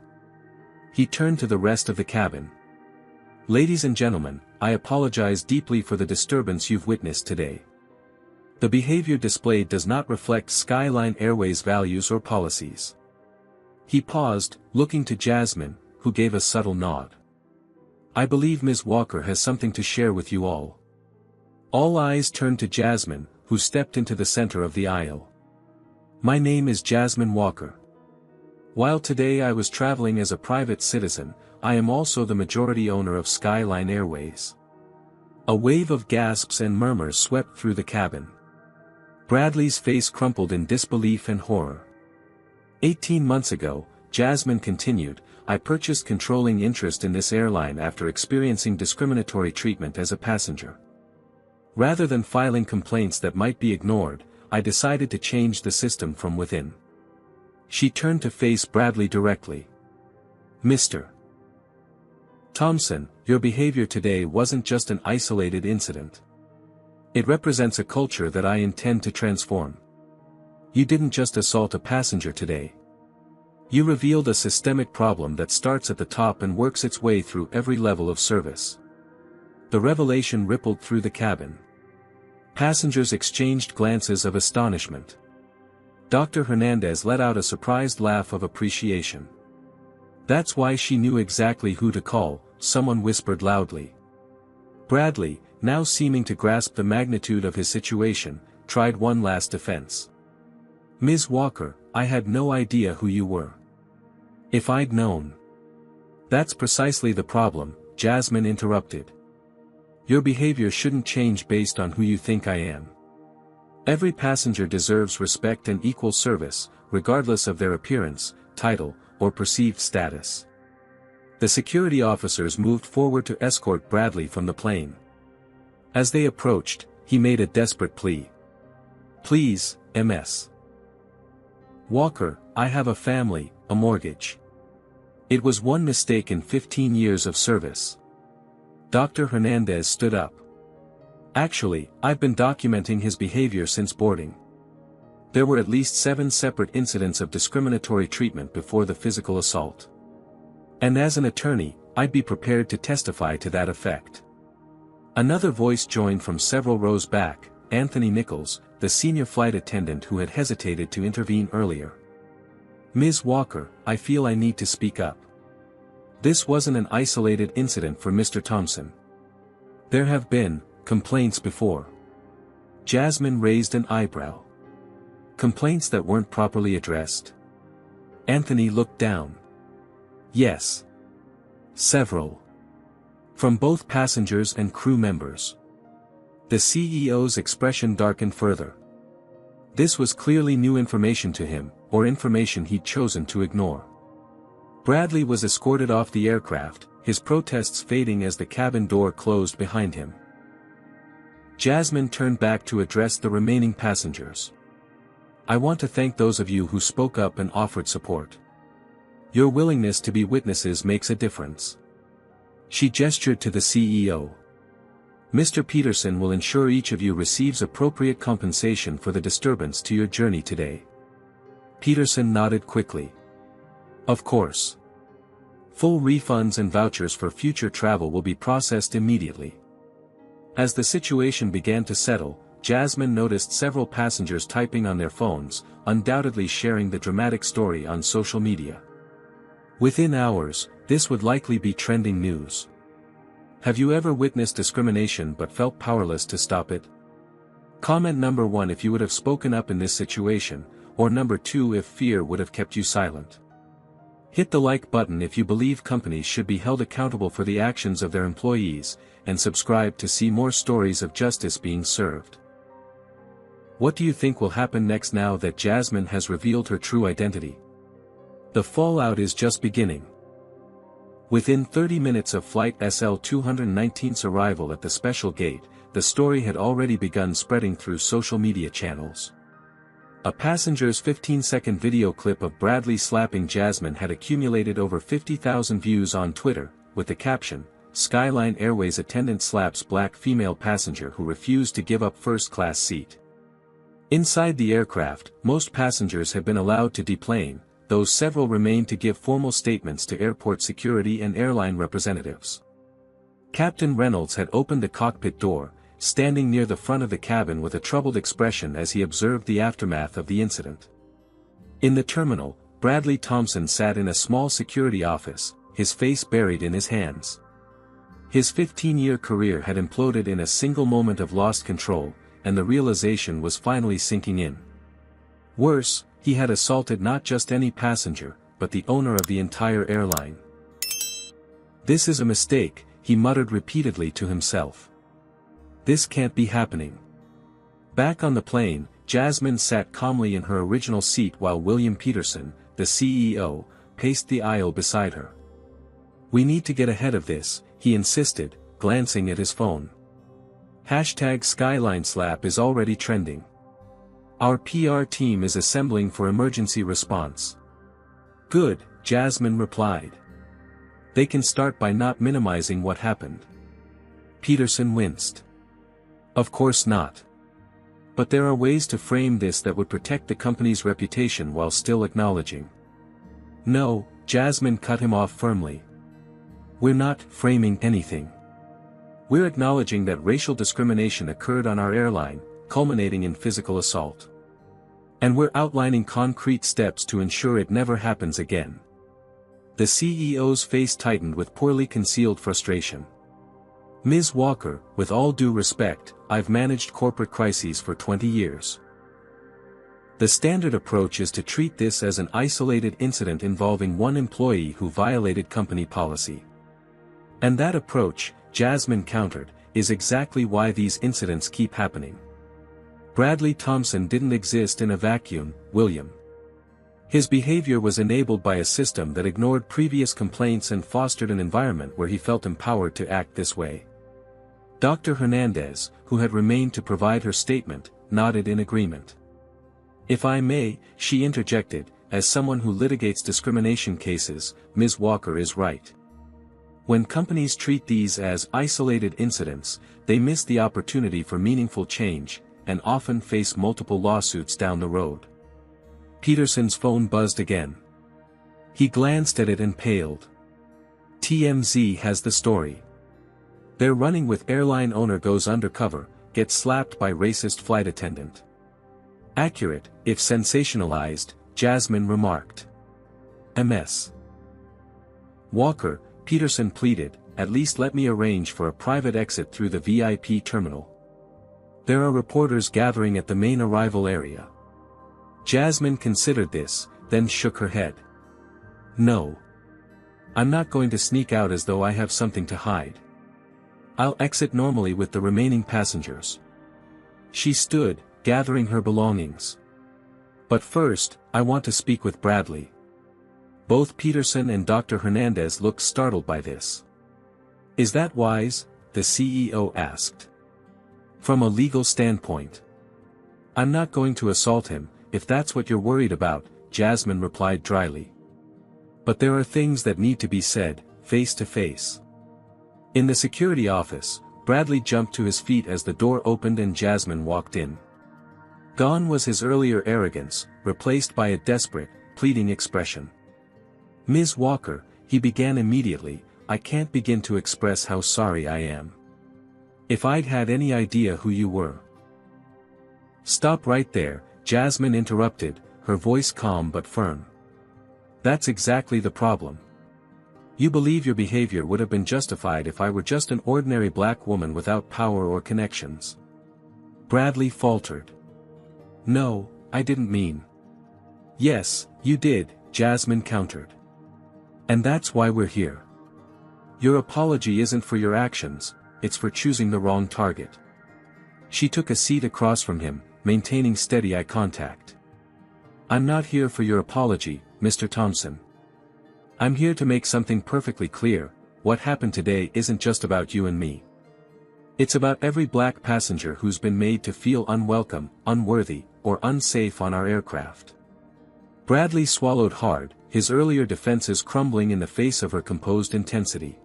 He turned to the rest of the cabin. "Ladies and gentlemen, I apologize deeply for the disturbance you've witnessed today. The behavior displayed does not reflect Skyline Airways' values or policies." He paused, looking to Jasmine, who gave a subtle nod. I believe Ms. Walker has something to share with you all." All eyes turned to Jasmine, who stepped into the center of the aisle. "My name is Jasmine Walker. While today I was traveling as a private citizen, I am also the majority owner of Skyline Airways." A wave of gasps and murmurs swept through the cabin. Bradley's face crumpled in disbelief and horror. 18 months ago, Jasmine continued, "I purchased controlling interest in this airline after experiencing discriminatory treatment as a passenger. Rather than filing complaints that might be ignored, I decided to change the system from within." She turned to face Bradley directly. "Mr. Thompson, your behavior today wasn't just an isolated incident. It represents a culture that I intend to transform. You didn't just assault a passenger today. You revealed a systemic problem that starts at the top and works its way through every level of service." The revelation rippled through the cabin. Passengers exchanged glances of astonishment. Dr. Hernandez let out a surprised laugh of appreciation. "That's why she knew exactly who to call," someone whispered loudly. Bradley, now seeming to grasp the magnitude of his situation, tried one last defense. "Ms. Walker, I had no idea who you were. If I'd known." "That's precisely the problem," Jasmine interrupted. "Your behavior shouldn't change based on who you think I am. Every passenger deserves respect and equal service, regardless of their appearance, title, or perceived status." The security officers moved forward to escort Bradley from the plane. As they approached, he made a desperate plea. "Please, Ms. Walker, I have a family, a mortgage. It was one mistake in 15 years of service." Dr. Hernandez stood up. "Actually, I've been documenting his behavior since boarding. There were at least 7 separate incidents of discriminatory treatment before the physical assault. And as an attorney, I'd be prepared to testify to that effect." Another voice joined from several rows back, Anthony Nichols, the senior flight attendant who had hesitated to intervene earlier. "Ms. Walker, I feel I need to speak up. This wasn't an isolated incident for Mr. Thompson. There have been complaints before." Jasmine raised an eyebrow. "Complaints that weren't properly addressed?" Anthony looked down. "Yes. Several. From both passengers and crew members." The CEO's expression darkened further. This was clearly new information to him, or information he'd chosen to ignore. Bradley was escorted off the aircraft, his protests fading as the cabin door closed behind him. Jasmine turned back to address the remaining passengers. "I want to thank those of you who spoke up and offered support. Your willingness to be witnesses makes a difference." She gestured to the CEO. "Mr. Peterson will ensure each of you receives appropriate compensation for the disturbance to your journey today." Peterson nodded quickly. "Of course. Full refunds and vouchers for future travel will be processed immediately." As the situation began to settle, Jasmine noticed several passengers typing on their phones, undoubtedly sharing the dramatic story on social media. Within hours, this would likely be trending news. Have you ever witnessed discrimination but felt powerless to stop it? Comment number 1 if you would have spoken up in this situation, or number 2 if fear would have kept you silent. Hit the like button if you believe companies should be held accountable for the actions of their employees, and subscribe to see more stories of justice being served. What do you think will happen next now that Jasmine has revealed her true identity? The fallout is just beginning. Within 30 minutes of Flight SL-219's arrival at the special gate, the story had already begun spreading through social media channels. A passenger's 15-second video clip of Bradley slapping Jasmine had accumulated over 50,000 views on Twitter, with the caption, "Skyline Airways attendant slaps black female passenger who refused to give up first-class seat." Inside the aircraft, most passengers had been allowed to deplane, though several remained to give formal statements to airport security and airline representatives. Captain Reynolds had opened the cockpit door, standing near the front of the cabin with a troubled expression as he observed the aftermath of the incident. In the terminal, Bradley Thompson sat in a small security office, his face buried in his hands. His 15-year career had imploded in a single moment of lost control, and the realization was finally sinking in. Worse, he had assaulted not just any passenger, but the owner of the entire airline. "This is a mistake," he muttered repeatedly to himself. "This can't be happening." Back on the plane, Jasmine sat calmly in her original seat while William Peterson, the CEO, paced the aisle beside her. "We need to get ahead of this," he insisted, glancing at his phone. #SkylineSlap is already trending. Our PR team is assembling for emergency response. "Good," Jasmine replied. "They can start by not minimizing what happened." Peterson winced. "Of course not. But there are ways to frame this that would protect the company's reputation while still acknowledging." "No," Jasmine cut him off firmly. "We're not framing anything. We're acknowledging that racial discrimination occurred on our airline, culminating in physical assault. And we're outlining concrete steps to ensure it never happens again." The CEO's face tightened with poorly concealed frustration. "Ms. Walker, with all due respect, I've managed corporate crises for 20 years. The standard approach is to treat this as an isolated incident involving one employee who violated company policy. And that approach," Jasmine countered, "is exactly why these incidents keep happening. Bradley Thompson didn't exist in a vacuum, William. His behavior was enabled by a system that ignored previous complaints and fostered an environment where he felt empowered to act this way." Dr. Hernandez, who had remained to provide her statement, nodded in agreement. "If I may," she interjected, "as someone who litigates discrimination cases, Ms. Walker is right. When companies treat these as isolated incidents, they miss the opportunity for meaningful change, and often face multiple lawsuits down the road." Peterson's phone buzzed again. He glanced at it and paled. TMZ has the story. "They're running with airline owner goes undercover, gets slapped by racist flight attendant." "Accurate, if sensationalized," Jasmine remarked. "MS. Walker," Peterson pleaded, "at least let me arrange for a private exit through the VIP terminal. There are reporters gathering at the main arrival area." Jasmine considered this, then shook her head. "No. I'm not going to sneak out as though I have something to hide. I'll exit normally with the remaining passengers." She stood, gathering her belongings. "But first, I want to speak with Bradley." Both Peterson and Dr. Hernandez looked startled by this. "Is that wise?" the CEO asked. "From a legal standpoint. I'm not going to assault him, if that's what you're worried about," Jasmine replied dryly. "But there are things that need to be said, face to face." In the security office, Bradley jumped to his feet as the door opened and Jasmine walked in. Gone was his earlier arrogance, replaced by a desperate, pleading expression. "Ms. Walker," he began immediately, "I can't begin to express how sorry I am. If I'd had any idea who you were—" "Stop right there," Jasmine interrupted, her voice calm but firm. "That's exactly the problem. You believe your behavior would have been justified if I were just an ordinary black woman without power or connections." Bradley faltered. "No, I didn't mean." "Yes, you did," Jasmine countered. "And that's why we're here. Your apology isn't for your actions, it's for choosing the wrong target." She took a seat across from him, maintaining steady eye contact. "I'm not here for your apology, Mr. Thompson. I'm here to make something perfectly clear: what happened today isn't just about you and me. It's about every black passenger who's been made to feel unwelcome, unworthy, or unsafe on our aircraft." Bradley swallowed hard, his earlier defenses crumbling in the face of her composed intensity.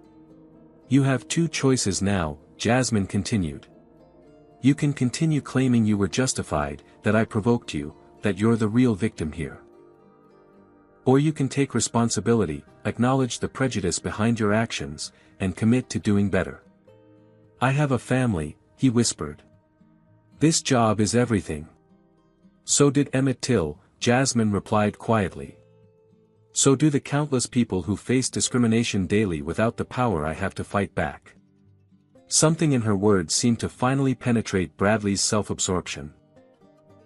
"You have two choices now," Jasmine continued. "You can continue claiming you were justified, that I provoked you, that you're the real victim here. Or you can take responsibility, acknowledge the prejudice behind your actions, and commit to doing better." "I have a family," he whispered. "This job is everything." "So did Emmett Till," Jasmine replied quietly. "So do the countless people who face discrimination daily without the power I have to fight back." Something in her words seemed to finally penetrate Bradley's self-absorption.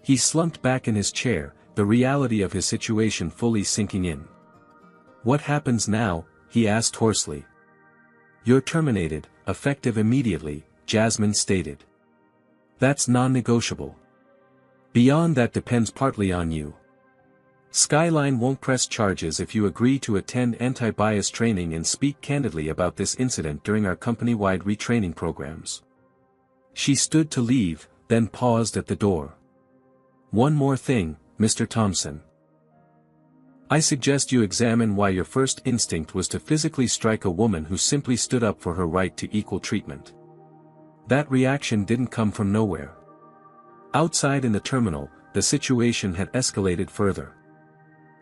He slumped back in his chair, the reality of his situation fully sinking in. "What happens now?" he asked hoarsely. "You're terminated, effective immediately," Jasmine stated. "That's non-negotiable. Beyond that depends partly on you. Skyline won't press charges if you agree to attend anti-bias training and speak candidly about this incident during our company-wide retraining programs." She stood to leave, then paused at the door. "One more thing, Mr. Thompson. I suggest you examine why your first instinct was to physically strike a woman who simply stood up for her right to equal treatment. That reaction didn't come from nowhere." Outside in the terminal, the situation had escalated further.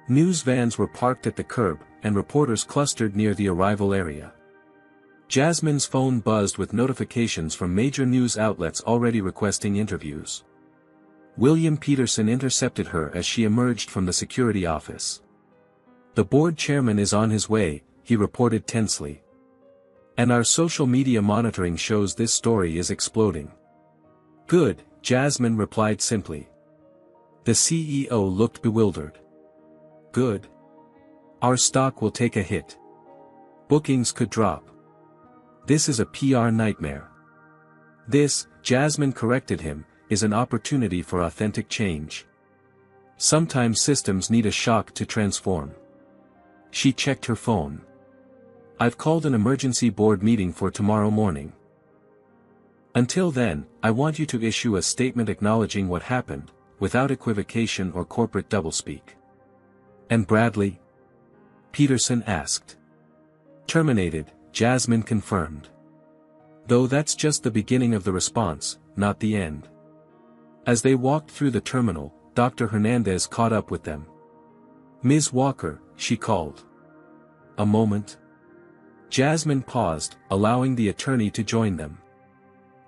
News vans were parked at the curb, and reporters clustered near the arrival area. Jasmine's phone buzzed with notifications from major news outlets already requesting interviews. William Peterson intercepted her as she emerged from the security office. "The board chairman is on his way," he reported tensely. "And our social media monitoring shows this story is exploding." "Good," Jasmine replied simply. The CEO looked bewildered. "Good. Our stock will take a hit. Bookings could drop. This is a PR nightmare." "This," Jasmine corrected him, "is an opportunity for authentic change. Sometimes systems need a shock to transform." She checked her phone. "I've called an emergency board meeting for tomorrow morning. Until then, I want you to issue a statement acknowledging what happened, without equivocation or corporate doublespeak." "And Bradley?" Peterson asked. "Terminated," Jasmine confirmed. "Though that's just the beginning of the response, not the end." As they walked through the terminal, Dr. Hernandez caught up with them. "Ms. Walker," she called. "A moment." Jasmine paused, allowing the attorney to join them.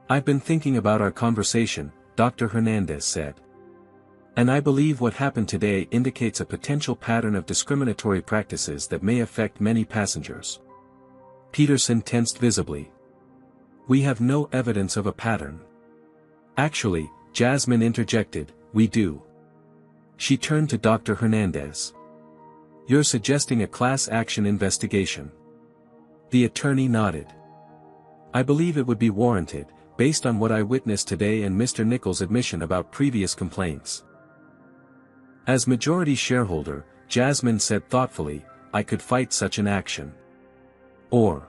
"I've been thinking about our conversation," Dr. Hernandez said. "And I believe what happened today indicates a potential pattern of discriminatory practices that may affect many passengers." Peterson tensed visibly. "We have no evidence of a pattern." "Actually," Jasmine interjected, "we do." She turned to Dr. Hernandez. "You're suggesting a class action investigation?" The attorney nodded. "I believe it would be warranted, based on what I witnessed today and Mr. Nichols' admission about previous complaints." As majority shareholder, Jasmine said thoughtfully, "I could fight such an action. Or.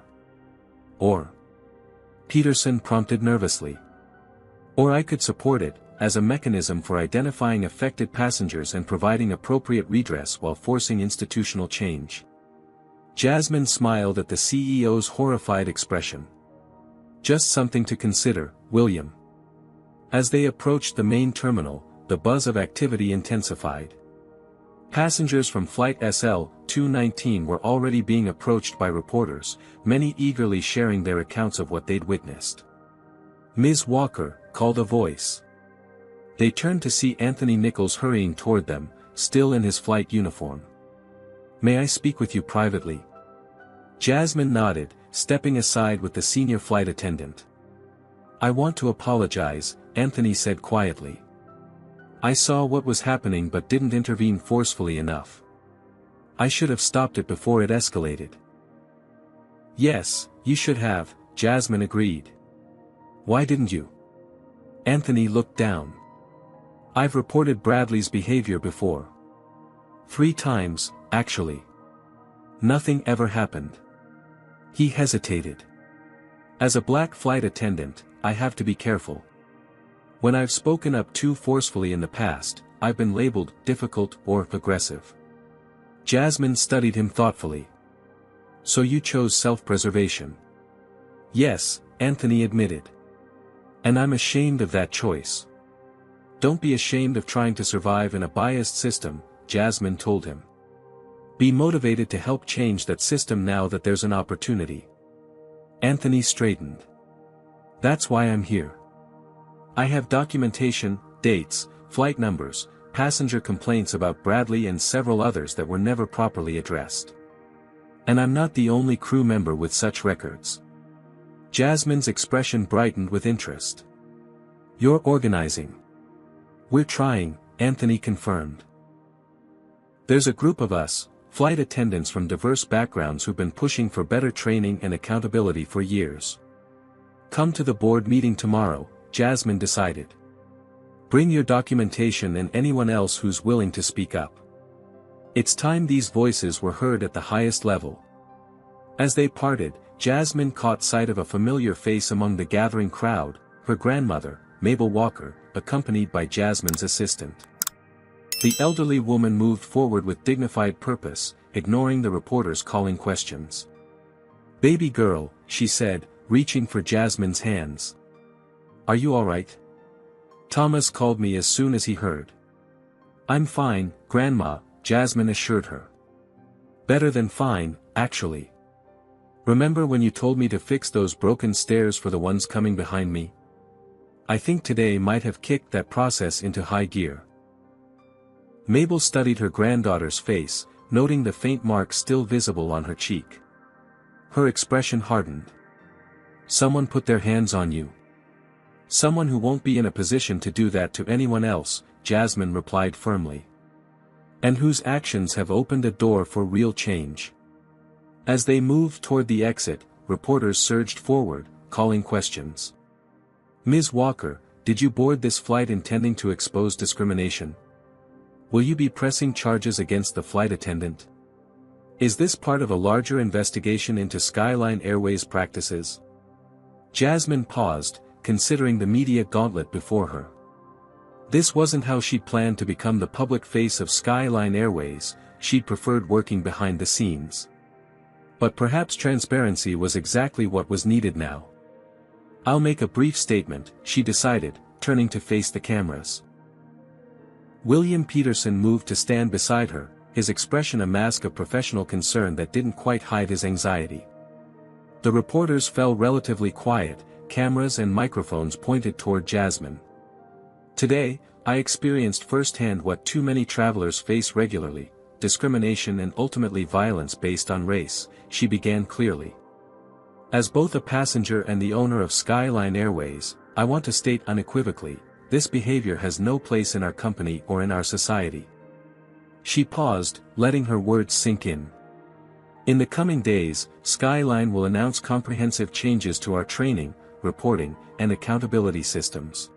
Peterson prompted nervously. "Or I could support it, as a mechanism for identifying affected passengers and providing appropriate redress while forcing institutional change." Jasmine smiled at the CEO's horrified expression. "Just something to consider, William." As they approached the main terminal, the buzz of activity intensified. Passengers from Flight SL-219 were already being approached by reporters, many eagerly sharing their accounts of what they'd witnessed. "Ms. Walker," called a voice. They turned to see Anthony Nichols hurrying toward them, still in his flight uniform. "May I speak with you privately?" Jasmine nodded, stepping aside with the senior flight attendant. "I want to apologize," Anthony said quietly. "I saw what was happening but didn't intervene forcefully enough. I should have stopped it before it escalated." "Yes, you should have," Jasmine agreed. "Why didn't you?" Anthony looked down. "I've reported Bradley's behavior before. 3 times, actually. Nothing ever happened." He hesitated. "As a black flight attendant, I have to be careful. When I've spoken up too forcefully in the past, I've been labeled difficult or aggressive." Jasmine studied him thoughtfully. "So you chose self-preservation?" "Yes," Anthony admitted. "And I'm ashamed of that choice." "Don't be ashamed of trying to survive in a biased system," Jasmine told him. "Be motivated to help change that system now that there's an opportunity." Anthony straightened. "That's why I'm here. I have documentation, dates, flight numbers, passenger complaints about Bradley and several others that were never properly addressed. And I'm not the only crew member with such records." Jasmine's expression brightened with interest. "You're organizing." "We're trying," Anthony confirmed. "There's a group of us, flight attendants from diverse backgrounds who've been pushing for better training and accountability for years. Come to the board meeting tomorrow," Jasmine decided. "Bring your documentation and anyone else who's willing to speak up." It's time these voices were heard at the highest level. As they parted, Jasmine caught sight of a familiar face among the gathering crowd, her grandmother, Mabel Walker, accompanied by Jasmine's assistant. The elderly woman moved forward with dignified purpose, ignoring the reporters calling questions. "Baby girl," she said, reaching for Jasmine's hands. "Are you all right?" "Thomas called me as soon as he heard." "I'm fine, Grandma," Jasmine assured her. "Better than fine, actually. Remember when you told me to fix those broken stairs for the ones coming behind me? I think today might have kicked that process into high gear." Mabel studied her granddaughter's face, noting the faint mark still visible on her cheek. Her expression hardened. "Someone put their hands on you." "Someone who won't be in a position to do that to anyone else," Jasmine replied firmly. "And whose actions have opened a door for real change." As they moved toward the exit, reporters surged forward, calling questions. "Ms. Walker, did you board this flight intending to expose discrimination? Will you be pressing charges against the flight attendant? Is this part of a larger investigation into Skyline Airways practices?" Jasmine paused, considering the media gauntlet before her. This wasn't how she'd planned to become the public face of Skyline Airways, she'd preferred working behind the scenes. But perhaps transparency was exactly what was needed now. "I'll make a brief statement," she decided, turning to face the cameras. William Peterson moved to stand beside her, his expression a mask of professional concern that didn't quite hide his anxiety. The reporters fell relatively quiet, cameras and microphones pointed toward Jasmine. "Today, I experienced firsthand what too many travelers face regularly, discrimination and ultimately violence based on race," she began clearly. "As both a passenger and the owner of Skyline Airways, I want to state unequivocally, this behavior has no place in our company or in our society." She paused, letting her words sink in. "In the coming days, Skyline will announce comprehensive changes to our training, reporting, and accountability systems.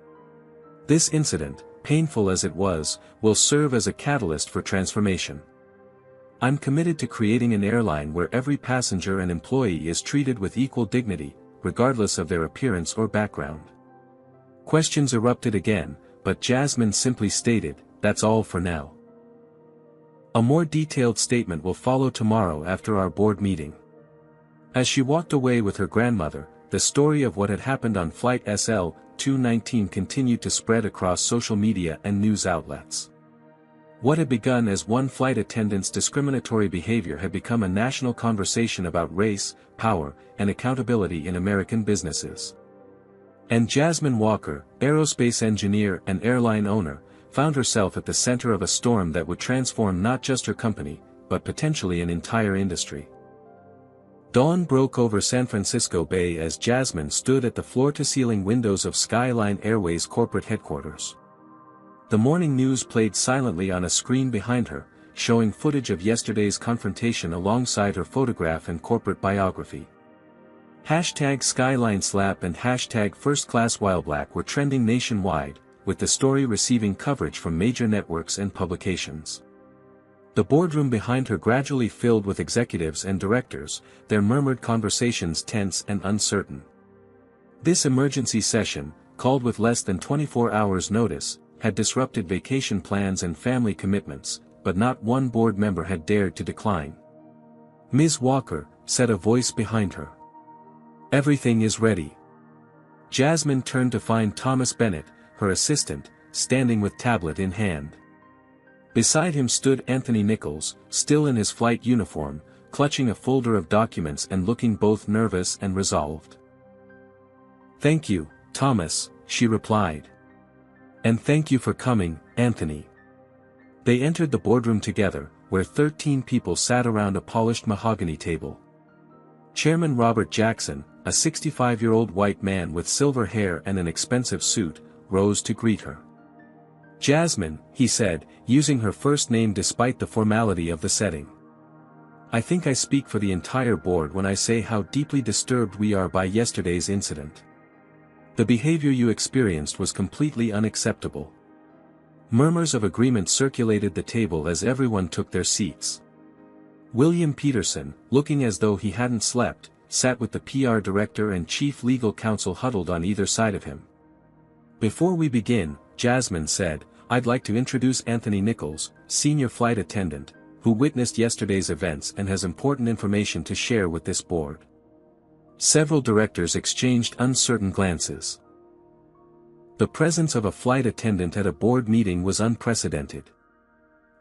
This incident, painful as it was, will serve as a catalyst for transformation. I'm committed to creating an airline where every passenger and employee is treated with equal dignity, regardless of their appearance or background." Questions erupted again, but Jasmine simply stated, "That's all for now. A more detailed statement will follow tomorrow after our board meeting." As she walked away with her grandmother, the story of what had happened on Flight SL-219 continued to spread across social media and news outlets. What had begun as one flight attendant's discriminatory behavior had become a national conversation about race, power, and accountability in American businesses. And Jasmine Walker, aerospace engineer and airline owner, found herself at the center of a storm that would transform not just her company, but potentially an entire industry. Dawn broke over San Francisco Bay as Jasmine stood at the floor-to-ceiling windows of Skyline Airways corporate headquarters. The morning news played silently on a screen behind her, showing footage of yesterday's confrontation alongside her photograph and corporate biography. #SkylineSlap and #FirstClassWhileblack were trending nationwide, with the story receiving coverage from major networks and publications. The boardroom behind her gradually filled with executives and directors, their murmured conversations tense and uncertain. This emergency session, called with less than 24 hours' notice, had disrupted vacation plans and family commitments, but not one board member had dared to decline. "Ms. Walker," said a voice behind her. "Everything is ready." Jasmine turned to find Thomas Bennett, her assistant, standing with tablet in hand. Beside him stood Anthony Nichols, still in his flight uniform, clutching a folder of documents and looking both nervous and resolved. "Thank you, Thomas," she replied. "And thank you for coming, Anthony." They entered the boardroom together, where 13 people sat around a polished mahogany table. Chairman Robert Jackson, a 65-year-old white man with silver hair and an expensive suit, rose to greet her. "Jasmine," he said, using her first name despite the formality of the setting. "I think I speak for the entire board when I say how deeply disturbed we are by yesterday's incident. The behavior you experienced was completely unacceptable." Murmurs of agreement circulated the table as everyone took their seats. William Peterson, looking as though he hadn't slept, sat with the PR director and chief legal counsel huddled on either side of him. "Before we begin," Jasmine said, "I'd like to introduce Anthony Nichols, senior flight attendant, who witnessed yesterday's events and has important information to share with this board." Several directors exchanged uncertain glances. The presence of a flight attendant at a board meeting was unprecedented.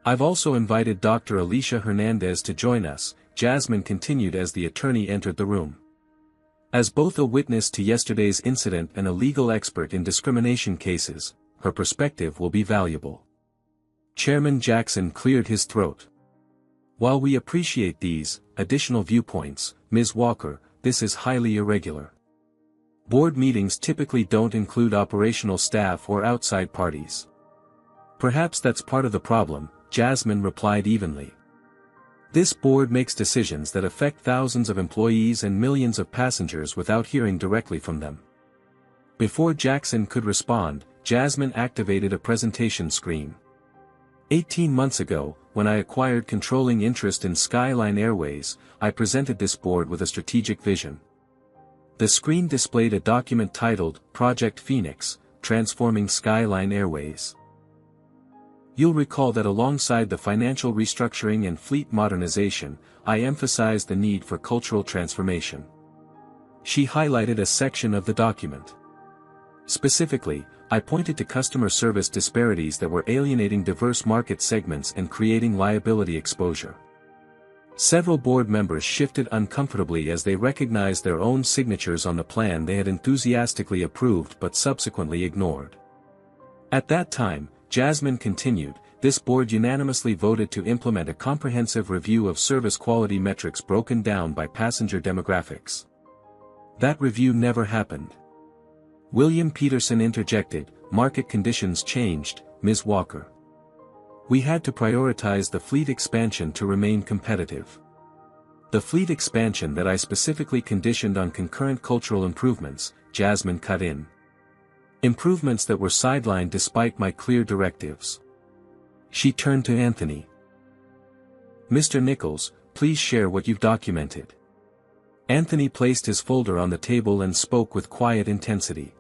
"I've also invited Dr. Alicia Hernandez to join us," Jasmine continued as the attorney entered the room. As both a witness to yesterday's incident and a legal expert in discrimination cases, her perspective will be valuable. Chairman Jackson cleared his throat. "While we appreciate these additional viewpoints, Ms. Walker, this is highly irregular. Board meetings typically don't include operational staff or outside parties." "Perhaps that's part of the problem," Jasmine replied evenly. "This board makes decisions that affect thousands of employees and millions of passengers without hearing directly from them." Before Jackson could respond, Jasmine activated a presentation screen. 18 months ago, when I acquired controlling interest in Skyline Airways, I presented this board with a strategic vision. The screen displayed a document titled, Project Phoenix, Transforming Skyline Airways. You'll recall that alongside the financial restructuring and fleet modernization, I emphasized the need for cultural transformation. She highlighted a section of the document. Specifically, I pointed to customer service disparities that were alienating diverse market segments and creating liability exposure. Several board members shifted uncomfortably as they recognized their own signatures on the plan they had enthusiastically approved but subsequently ignored. At that time, Jasmine continued, this board unanimously voted to implement a comprehensive review of service quality metrics broken down by passenger demographics. That review never happened. William Peterson interjected, market conditions changed, Ms. Walker. We had to prioritize the fleet expansion to remain competitive. The fleet expansion that I specifically conditioned on concurrent cultural improvements, Jasmine cut in. Improvements that were sidelined despite my clear directives. She turned to Anthony. Mr. Nichols, please share what you've documented. Anthony placed his folder on the table and spoke with quiet intensity.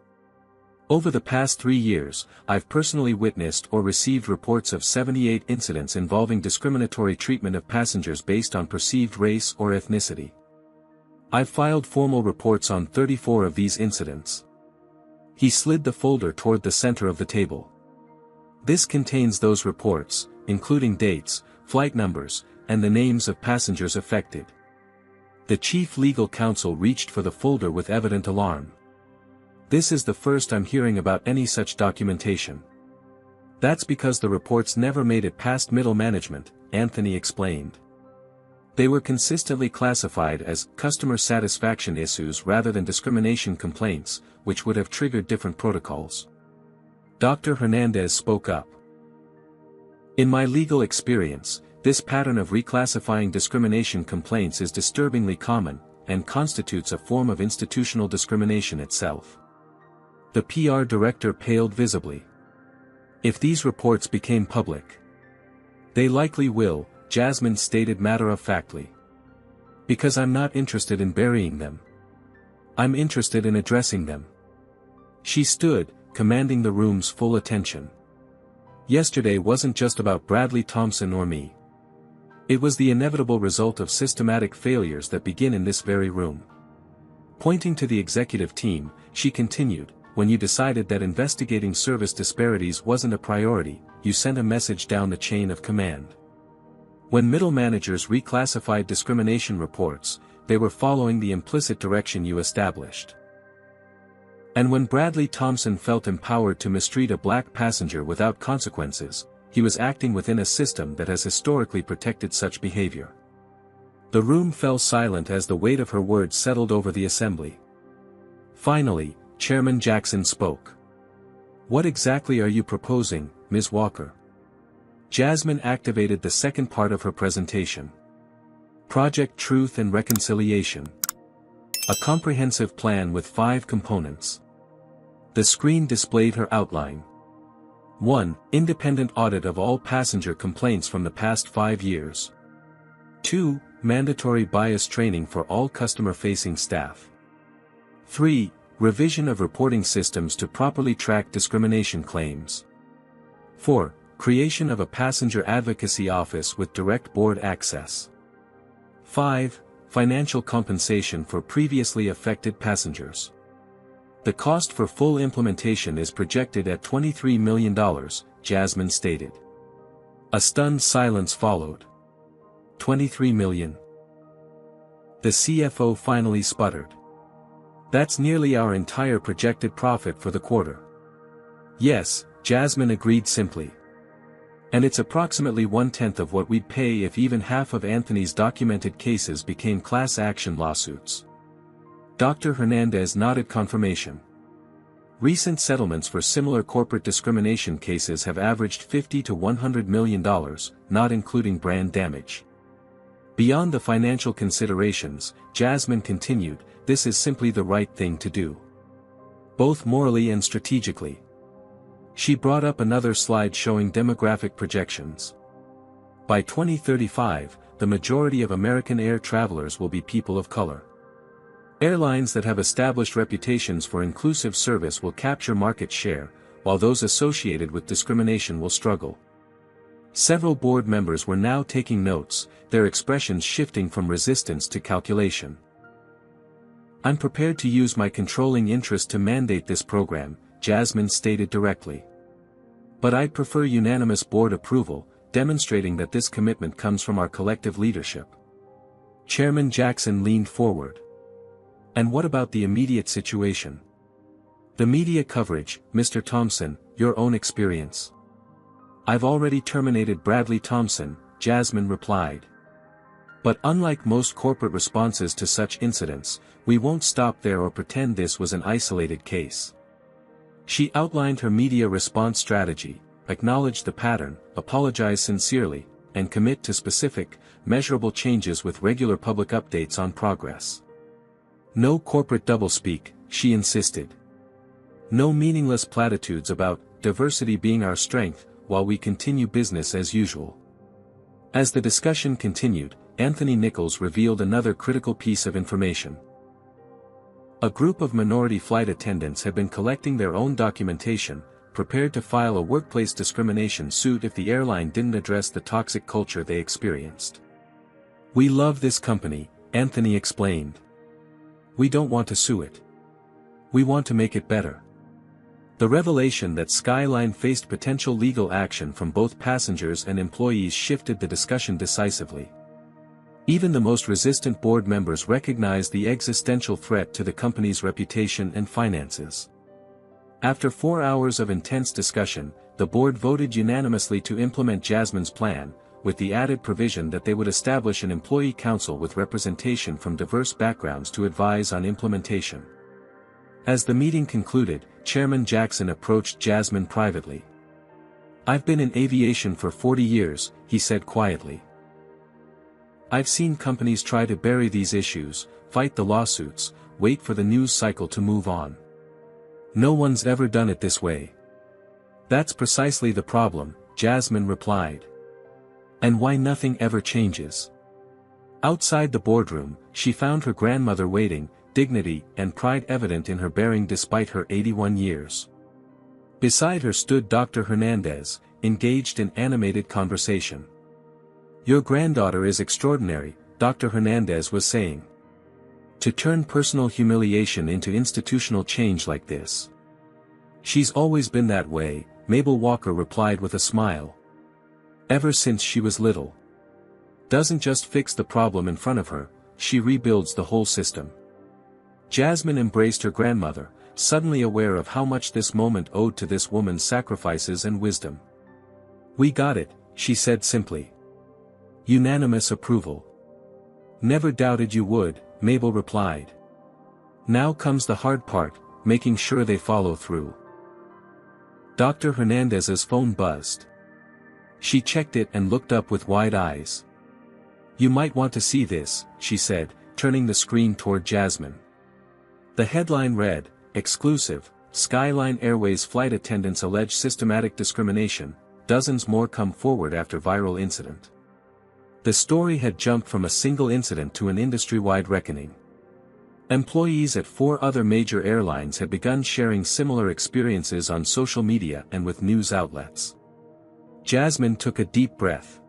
Over the past 3 years, I've personally witnessed or received reports of 78 incidents involving discriminatory treatment of passengers based on perceived race or ethnicity. I've filed formal reports on 34 of these incidents. He slid the folder toward the center of the table. This contains those reports, including dates, flight numbers, and the names of passengers affected. The chief legal counsel reached for the folder with evident alarm. This is the first I'm hearing about any such documentation. That's because the reports never made it past middle management, Anthony explained. They were consistently classified as customer satisfaction issues rather than discrimination complaints, which would have triggered different protocols. Dr. Hernandez spoke up. In my legal experience, this pattern of reclassifying discrimination complaints is disturbingly common, and constitutes a form of institutional discrimination itself. The PR director paled visibly. If these reports became public. They likely will, Jasmine stated matter-of-factly. Because I'm not interested in burying them. I'm interested in addressing them. She stood, commanding the room's full attention. Yesterday wasn't just about Bradley Thompson or me. It was the inevitable result of systematic failures that begin in this very room. Pointing to the executive team, she continued, when you decided that investigating service disparities wasn't a priority, you sent a message down the chain of command. When middle managers reclassified discrimination reports, they were following the implicit direction you established. And when Bradley Thompson felt empowered to mistreat a black passenger without consequences, he was acting within a system that has historically protected such behavior. The room fell silent as the weight of her words settled over the assembly. Finally, Chairman Jackson spoke. "What exactly are you proposing, Ms. Walker?" Jasmine activated the second part of her presentation. Project Truth and Reconciliation. A comprehensive plan with 5 components. The screen displayed her outline. 1. Independent audit of all passenger complaints from the past 5 years. 2. Mandatory bias training for all customer-facing staff. 3. Revision of reporting systems to properly track discrimination claims. 4. Creation of a passenger advocacy office with direct board access. 5. Financial compensation for previously affected passengers. The cost for full implementation is projected at $23 million, Jasmine stated. A stunned silence followed. 23 million. The CFO finally sputtered. That's nearly our entire projected profit for the quarter. Yes, Jasmine agreed simply. And it's approximately 1/10 of what we'd pay if even half of Anthony's documented cases became class action lawsuits. Dr. Hernandez nodded confirmation. Recent settlements for similar corporate discrimination cases have averaged $50 to $100 million, not including brand damage. Beyond the financial considerations, Jasmine continued, this is simply the right thing to do. Both morally and strategically. She brought up another slide showing demographic projections. By 2035, the majority of American air travelers will be people of color. Airlines that have established reputations for inclusive service will capture market share, while those associated with discrimination will struggle. Several board members were now taking notes, their expressions shifting from resistance to calculation. I'm prepared to use my controlling interest to mandate this program, Jasmine stated directly. But I'd prefer unanimous board approval, demonstrating that this commitment comes from our collective leadership. Chairman Jackson leaned forward. And what about the immediate situation? The media coverage, Mr. Thompson, your own experience. I've already terminated Bradley Thompson, Jasmine replied. But unlike most corporate responses to such incidents, we won't stop there or pretend this was an isolated case. She outlined her media response strategy, acknowledged the pattern, apologized sincerely, and commit to specific, measurable changes with regular public updates on progress. No corporate doublespeak, she insisted. No meaningless platitudes about diversity being our strength, while we continue business as usual. As the discussion continued, Anthony Nichols revealed another critical piece of information. A group of minority flight attendants had been collecting their own documentation, prepared to file a workplace discrimination suit if the airline didn't address the toxic culture they experienced. We love this company, Anthony explained. We don't want to sue it. We want to make it better. The revelation that Skyline faced potential legal action from both passengers and employees shifted the discussion decisively. Even the most resistant board members recognized the existential threat to the company's reputation and finances. After 4 hours of intense discussion, the board voted unanimously to implement Jasmine's plan, with the added provision that they would establish an employee council with representation from diverse backgrounds to advise on implementation. As the meeting concluded, Chairman Jackson approached Jasmine privately. I've been in aviation for 40 years, he said quietly. I've seen companies try to bury these issues, fight the lawsuits, wait for the news cycle to move on. No one's ever done it this way. That's precisely the problem, Jasmine replied. And why nothing ever changes. Outside the boardroom, she found her grandmother waiting, dignity and pride evident in her bearing despite her 81 years. Beside her stood Dr. Hernandez, engaged in animated conversation. Your granddaughter is extraordinary, Dr. Hernandez was saying. To turn personal humiliation into institutional change like this. She's always been that way, Mabel Walker replied with a smile. Ever since she was little. Doesn't just fix the problem in front of her, she rebuilds the whole system. Jasmine embraced her grandmother, suddenly aware of how much this moment owed to this woman's sacrifices and wisdom. We got it, she said simply. Unanimous approval. Never doubted you would, Mabel replied. Now comes the hard part, making sure they follow through. Dr. Hernandez's phone buzzed. She checked it and looked up with wide eyes. You might want to see this, she said, turning the screen toward Jasmine. The headline read, Exclusive, Skyline Airways flight attendants allege systematic discrimination, dozens more come forward after viral incident. The story had jumped from a single incident to an industry-wide reckoning. Employees at 4 other major airlines had begun sharing similar experiences on social media and with news outlets. Jasmine took a deep breath.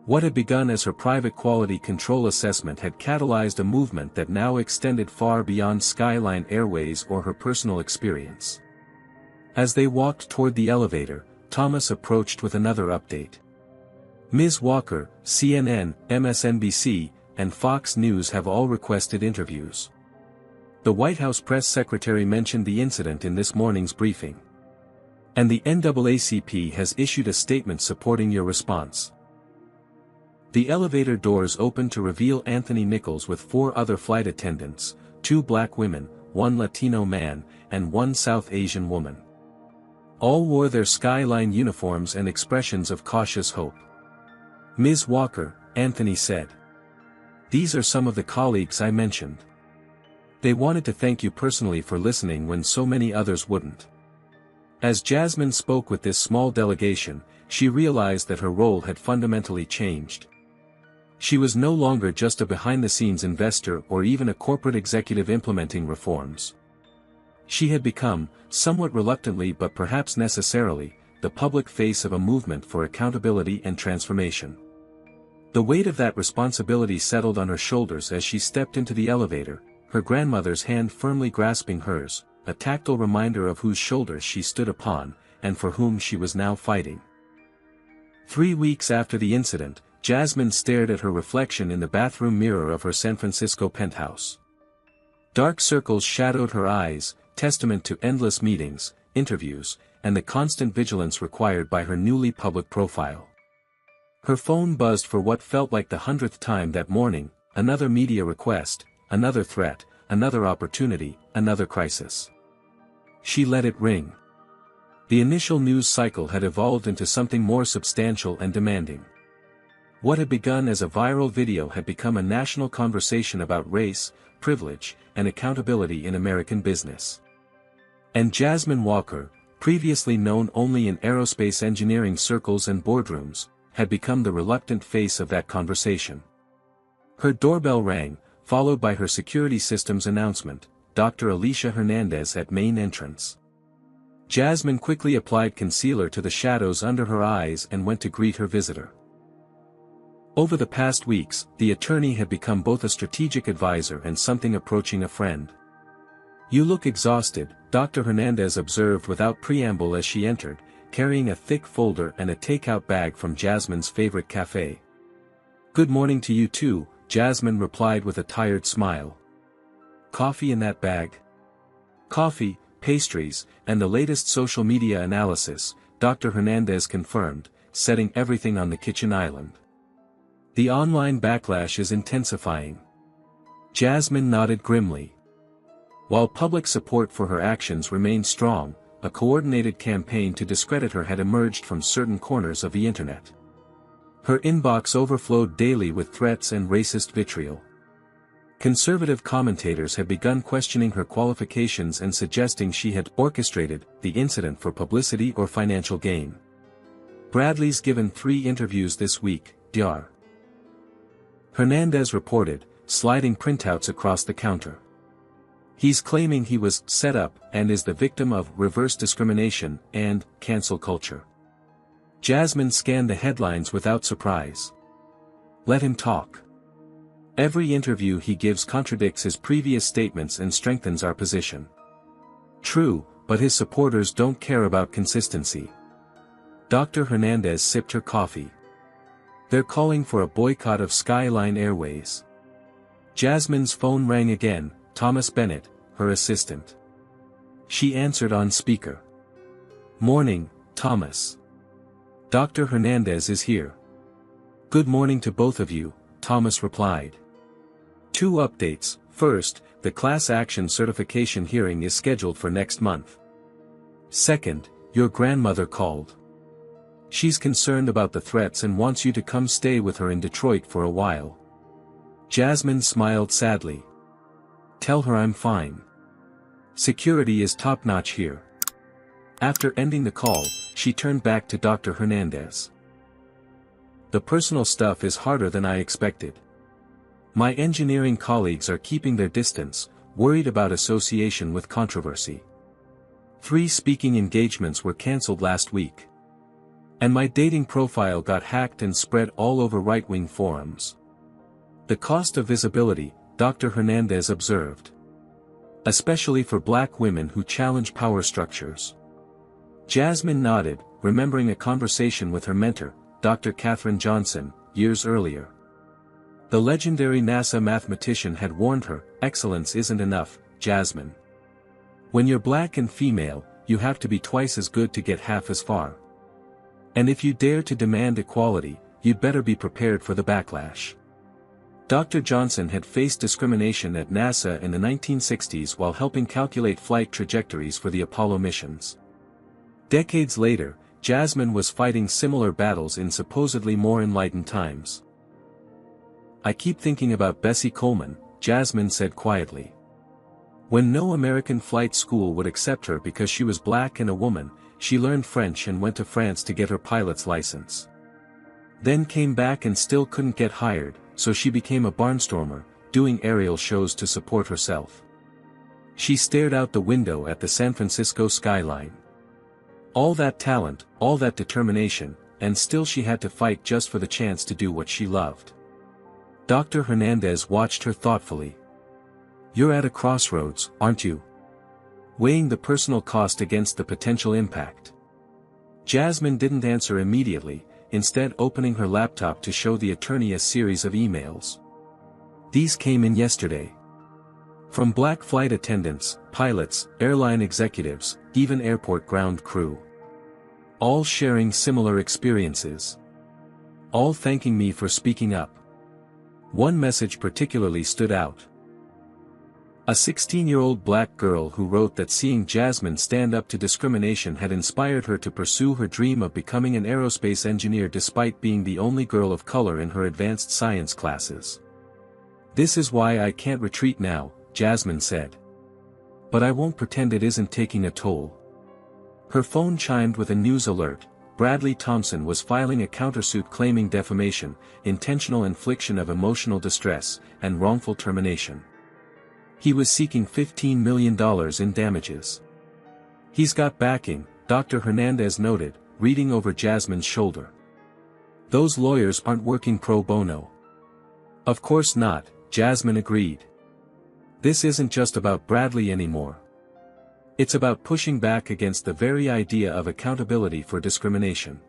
What had begun as her private quality control assessment had catalyzed a movement that now extended far beyond Skyline Airways or her personal experience. As they walked toward the elevator, Thomas approached with another update. Ms. Walker, CNN, MSNBC, and Fox News have all requested interviews. The White House press secretary mentioned the incident in this morning's briefing. And the NAACP has issued a statement supporting your response. The elevator doors opened to reveal Anthony Nichols with 4 other flight attendants, 2 black women, 1 Latino man, and 1 South Asian woman. All wore their Skyline uniforms and expressions of cautious hope. Ms. Walker, Anthony said. These are some of the colleagues I mentioned. They wanted to thank you personally for listening when so many others wouldn't. As Jasmine spoke with this small delegation, she realized that her role had fundamentally changed. She was no longer just a behind-the-scenes investor or even a corporate executive implementing reforms. She had become, somewhat reluctantly but perhaps necessarily, the public face of a movement for accountability and transformation. The weight of that responsibility settled on her shoulders as she stepped into the elevator, her grandmother's hand firmly grasping hers, a tactile reminder of whose shoulders she stood upon, and for whom she was now fighting. 3 weeks after the incident, Jasmine stared at her reflection in the bathroom mirror of her San Francisco penthouse. Dark circles shadowed her eyes, testament to endless meetings, interviews, and the constant vigilance required by her newly public profile. Her phone buzzed for what felt like the 100th time that morning, another media request, another threat, another opportunity, another crisis. She let it ring. The initial news cycle had evolved into something more substantial and demanding. What had begun as a viral video had become a national conversation about race, privilege, and accountability in American business. And Jasmine Walker, previously known only in aerospace engineering circles and boardrooms, had become the reluctant face of that conversation. Her doorbell rang, followed by her security systems announcement, Dr. Alicia Hernandez at main entrance. Jasmine quickly applied concealer to the shadows under her eyes and went to greet her visitor. Over the past weeks, the attorney had become both a strategic advisor and something approaching a friend. You look exhausted, Dr. Hernandez observed without preamble as she entered, carrying a thick folder and a takeout bag from Jasmine's favorite cafe. Good morning to you too, Jasmine replied with a tired smile. Coffee in that bag? Coffee, pastries, and the latest social media analysis, Dr. Hernandez confirmed, setting everything on the kitchen island. The online backlash is intensifying. Jasmine nodded grimly. While public support for her actions remained strong, a coordinated campaign to discredit her had emerged from certain corners of the internet. Her inbox overflowed daily with threats and racist vitriol. Conservative commentators had begun questioning her qualifications and suggesting she had orchestrated the incident for publicity or financial gain. Bradley's given 3 interviews this week, Dr. Hernandez reported, sliding printouts across the counter. He's claiming he was set up and is the victim of reverse discrimination and cancel culture. Jasmine scanned the headlines without surprise. Let him talk. Every interview he gives contradicts his previous statements and strengthens our position. True, but his supporters don't care about consistency. Dr. Hernandez sipped her coffee. They're calling for a boycott of Skyline Airways. Jasmine's phone rang again, Thomas Bennett, her assistant. She answered on speaker. Morning, Thomas. Dr. Hernandez is here. Good morning to both of you, Thomas replied. Two updates. First, the class action certification hearing is scheduled for next month. Second, your grandmother called. She's concerned about the threats and wants you to come stay with her in Detroit for a while. Jasmine smiled sadly. Tell her I'm fine. Security is top-notch here. After ending the call, she turned back to Dr. Hernandez. The personal stuff is harder than I expected. My engineering colleagues are keeping their distance, worried about association with controversy. 3 speaking engagements were cancelled last week. And my dating profile got hacked and spread all over right-wing forums. The cost of visibility, Dr. Hernandez observed. Especially for black women who challenge power structures. Jasmine nodded, remembering a conversation with her mentor, Dr. Katherine Johnson, years earlier. The legendary NASA mathematician had warned her, excellence isn't enough, Jasmine. When you're black and female, you have to be twice as good to get half as far. And if you dare to demand equality, you'd better be prepared for the backlash. Dr. Johnson had faced discrimination at NASA in the 1960s while helping calculate flight trajectories for the Apollo missions. Decades later, Jasmine was fighting similar battles in supposedly more enlightened times. I keep thinking about Bessie Coleman, Jasmine said quietly. When no American flight school would accept her because she was black and a woman, she learned French and went to France to get her pilot's license. Then came back and still couldn't get hired, so she became a barnstormer, doing aerial shows to support herself. She stared out the window at the San Francisco skyline. All that talent, all that determination, and still she had to fight just for the chance to do what she loved. Dr. Hernandez watched her thoughtfully. You're at a crossroads, aren't you? Weighing the personal cost against the potential impact. Jasmine didn't answer immediately, instead opening her laptop to show the attorney a series of emails. These came in yesterday. From black flight attendants, pilots, airline executives, even airport ground crew. All sharing similar experiences. All thanking me for speaking up. One message particularly stood out. A 16-year-old black girl who wrote that seeing Jasmine stand up to discrimination had inspired her to pursue her dream of becoming an aerospace engineer despite being the only girl of color in her advanced science classes. This is why I can't retreat now, Jasmine said. But I won't pretend it isn't taking a toll. Her phone chimed with a news alert. Bradley Thompson was filing a countersuit claiming defamation, intentional infliction of emotional distress, and wrongful termination. He was seeking $15 million in damages. He's got backing, Dr. Hernandez noted, reading over Jasmine's shoulder. Those lawyers aren't working pro bono. Of course not, Jasmine agreed. This isn't just about Bradley anymore. It's about pushing back against the very idea of accountability for discrimination.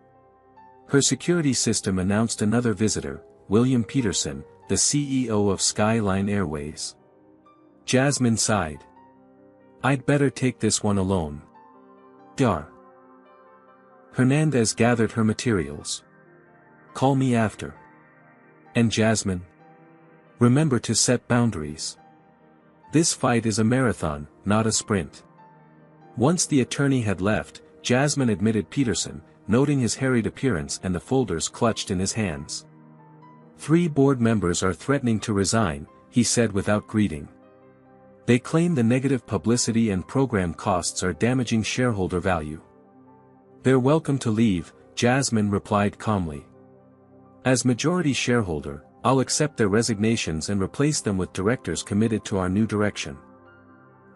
Her security system announced another visitor, William Peterson, the CEO of Skyline Airways. Jasmine sighed. I'd better take this one alone. Dar. Hernandez gathered her materials. Call me after. And Jasmine? Remember to set boundaries. This fight is a marathon, not a sprint. Once the attorney had left, Jasmine admitted Peterson, noting his harried appearance and the folders clutched in his hands. 3 board members are threatening to resign, he said without greeting. They claim the negative publicity and program costs are damaging shareholder value. They're welcome to leave, Jasmine replied calmly. As majority shareholder, I'll accept their resignations and replace them with directors committed to our new direction.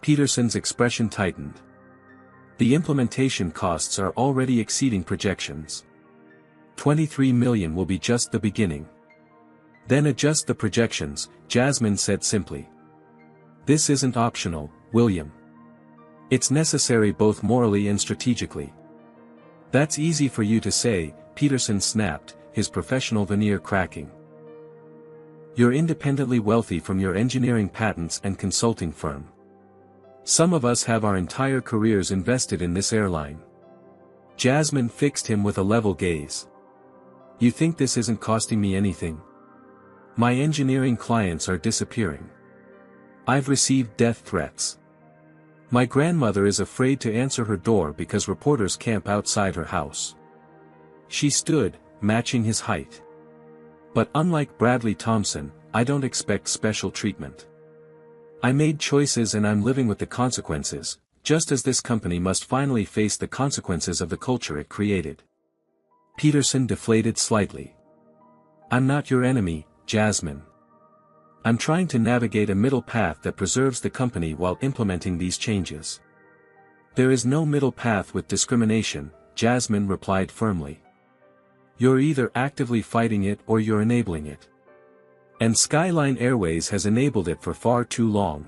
Peterson's expression tightened. The implementation costs are already exceeding projections. $23 million will be just the beginning. Then adjust the projections, Jasmine said simply. This isn't optional, William. It's necessary both morally and strategically. That's easy for you to say, Peterson snapped, his professional veneer cracking. You're independently wealthy from your engineering patents and consulting firm. Some of us have our entire careers invested in this airline. Jasmine fixed him with a level gaze. You think this isn't costing me anything? My engineering clients are disappearing. I've received death threats. My grandmother is afraid to answer her door because reporters camp outside her house. She stood, matching his height. But unlike Bradley Thompson, I don't expect special treatment. I made choices and I'm living with the consequences, just as this company must finally face the consequences of the culture it created. Peterson deflated slightly. I'm not your enemy, Jasmine. I'm trying to navigate a middle path that preserves the company while implementing these changes. There is no middle path with discrimination, Jasmine replied firmly. You're either actively fighting it or you're enabling it. And Skyline Airways has enabled it for far too long.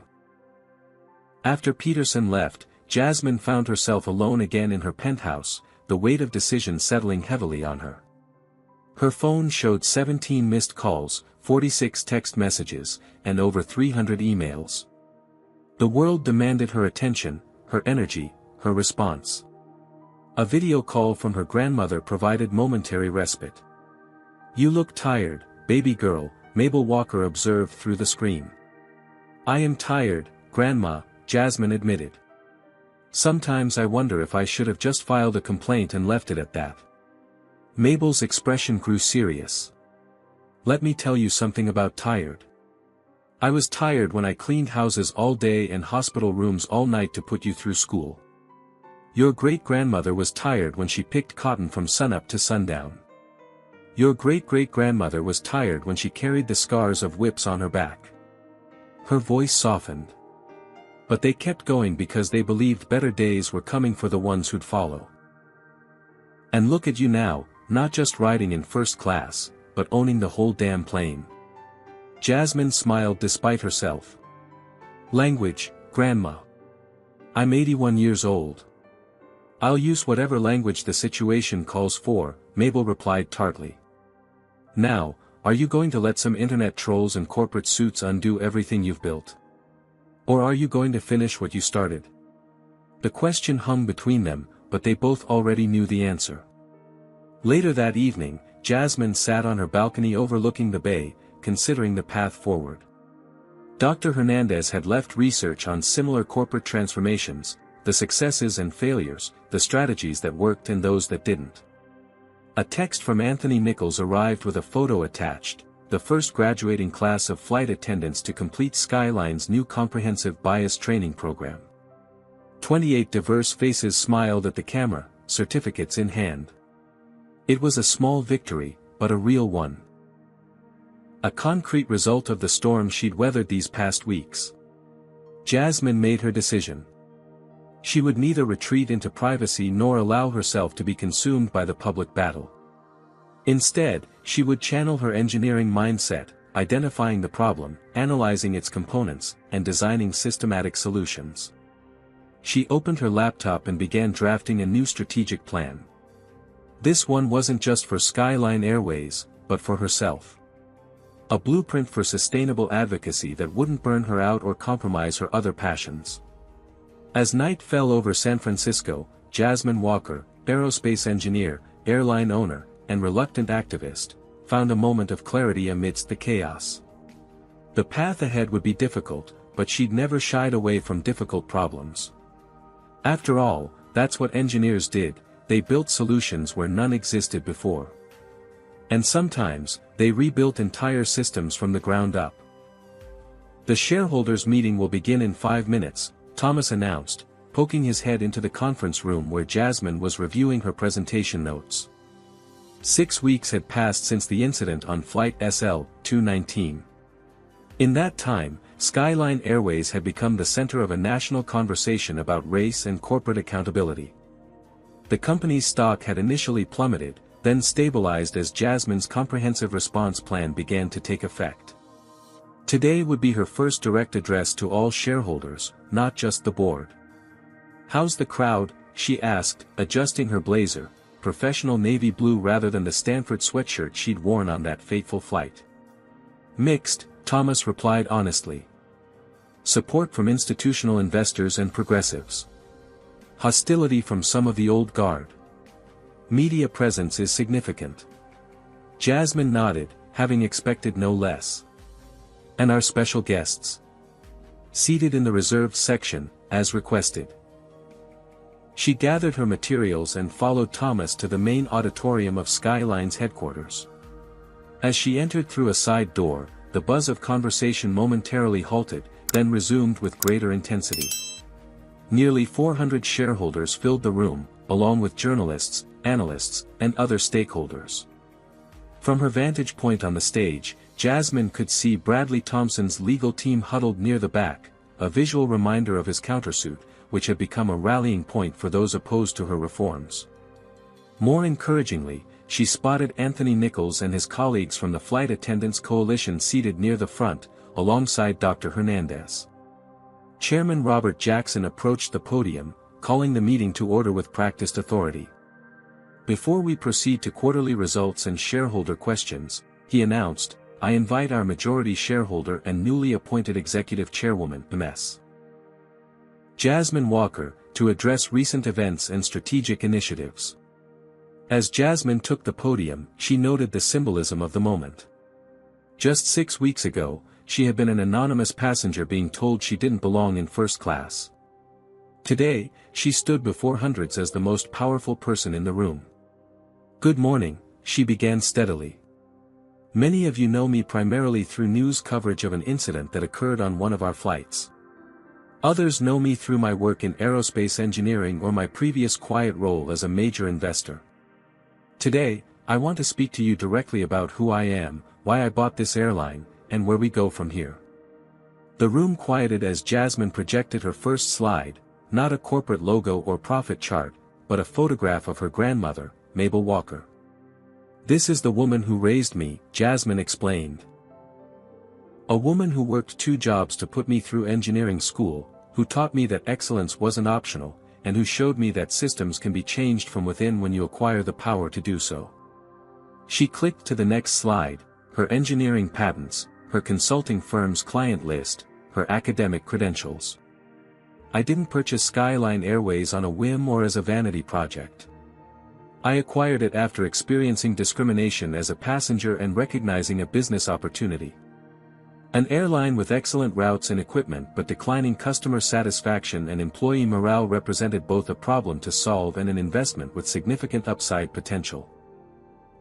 After Peterson left, Jasmine found herself alone again in her penthouse, the weight of decision settling heavily on her. Her phone showed 17 missed calls, 46 text messages, and over 300 emails. The world demanded her attention, her energy, her response. A video call from her grandmother provided momentary respite. You look tired, baby girl, Mabel Walker observed through the screen. I am tired, Grandma, Jasmine admitted. Sometimes I wonder if I should have just filed a complaint and left it at that. Mabel's expression grew serious. Let me tell you something about tired. I was tired when I cleaned houses all day and hospital rooms all night to put you through school. Your great-grandmother was tired when she picked cotton from sunup to sundown. Your great-great-grandmother was tired when she carried the scars of whips on her back. Her voice softened. But they kept going because they believed better days were coming for the ones who'd follow. And look at you now, not just riding in first class, but owning the whole damn plane. Jasmine smiled despite herself. Language, Grandma. I'm 81 years old. I'll use whatever language the situation calls for, Mabel replied tartly. Now, are you going to let some internet trolls and corporate suits undo everything you've built? Or are you going to finish what you started? The question hung between them, but they both already knew the answer. Later that evening, Jasmine sat on her balcony overlooking the bay, considering the path forward. Dr. Hernandez had left research on similar corporate transformations, the successes and failures, the strategies that worked and those that didn't. A text from Anthony Nichols arrived with a photo attached, the first graduating class of flight attendants to complete Skyline's new comprehensive bias training program. 28 diverse faces smiled at the camera, certificates in hand. It was a small victory, but a real one. A concrete result of the storm she'd weathered these past weeks. Jasmine made her decision. She would neither retreat into privacy nor allow herself to be consumed by the public battle. Instead, she would channel her engineering mindset, identifying the problem, analyzing its components, and designing systematic solutions. She opened her laptop and began drafting a new strategic plan. This one wasn't just for Skyline Airways, but for herself. A blueprint for sustainable advocacy that wouldn't burn her out or compromise her other passions. As night fell over San Francisco, Jasmine Walker, aerospace engineer, airline owner, and reluctant activist, found a moment of clarity amidst the chaos. The path ahead would be difficult, but she'd never shied away from difficult problems. After all, that's what engineers did, they built solutions where none existed before. And sometimes, they rebuilt entire systems from the ground up. The shareholders' meeting will begin in 5 minutes, Thomas announced, poking his head into the conference room where Jasmine was reviewing her presentation notes. 6 weeks had passed since the incident on Flight SL-219. In that time, Skyline Airways had become the center of a national conversation about race and corporate accountability. The company's stock had initially plummeted, then stabilized as Jasmine's comprehensive response plan began to take effect. Today would be her first direct address to all shareholders, not just the board. "How's the crowd?" she asked, adjusting her blazer, professional navy blue rather than the Stanford sweatshirt she'd worn on that fateful flight. "Mixed," Thomas replied honestly. "Support from institutional investors and progressives. Hostility from some of the old guard. Media presence is significant." Jasmine nodded, having expected no less. And our special guests? Seated in the reserved section, as requested. She gathered her materials and followed Thomas to the main auditorium of Skyline's headquarters. As she entered through a side door, the buzz of conversation momentarily halted, then resumed with greater intensity. Nearly 400 shareholders filled the room, along with journalists, analysts, and other stakeholders. From her vantage point on the stage, Jasmine could see Bradley Thompson's legal team huddled near the back, a visual reminder of his countersuit, which had become a rallying point for those opposed to her reforms. More encouragingly, she spotted Anthony Nichols and his colleagues from the Flight Attendants Coalition seated near the front, alongside Dr. Hernandez. Chairman Robert Jackson approached the podium, calling the meeting to order with practiced authority. Before we proceed to quarterly results and shareholder questions, he announced, I invite our majority shareholder and newly appointed executive chairwoman, Ms. Jasmine Walker, to address recent events and strategic initiatives. As Jasmine took the podium, she noted the symbolism of the moment. Just 6 weeks ago, she had been an anonymous passenger being told she didn't belong in first class. Today, she stood before hundreds as the most powerful person in the room. Good morning, she began steadily. Many of you know me primarily through news coverage of an incident that occurred on one of our flights. Others know me through my work in aerospace engineering or my previous quiet role as a major investor. Today, I want to speak to you directly about who I am, why I bought this airline, and where we go from here. The room quieted as Jasmine projected her first slide, not a corporate logo or profit chart, but a photograph of her grandmother, Mabel Walker. This is the woman who raised me, Jasmine explained. A woman who worked 2 jobs to put me through engineering school, who taught me that excellence wasn't optional, and who showed me that systems can be changed from within when you acquire the power to do so. She clicked to the next slide, her engineering patents, her consulting firm's client list, her academic credentials. I didn't purchase Skyline Airways on a whim or as a vanity project. I acquired it after experiencing discrimination as a passenger and recognizing a business opportunity. An airline with excellent routes and equipment but declining customer satisfaction and employee morale represented both a problem to solve and an investment with significant upside potential.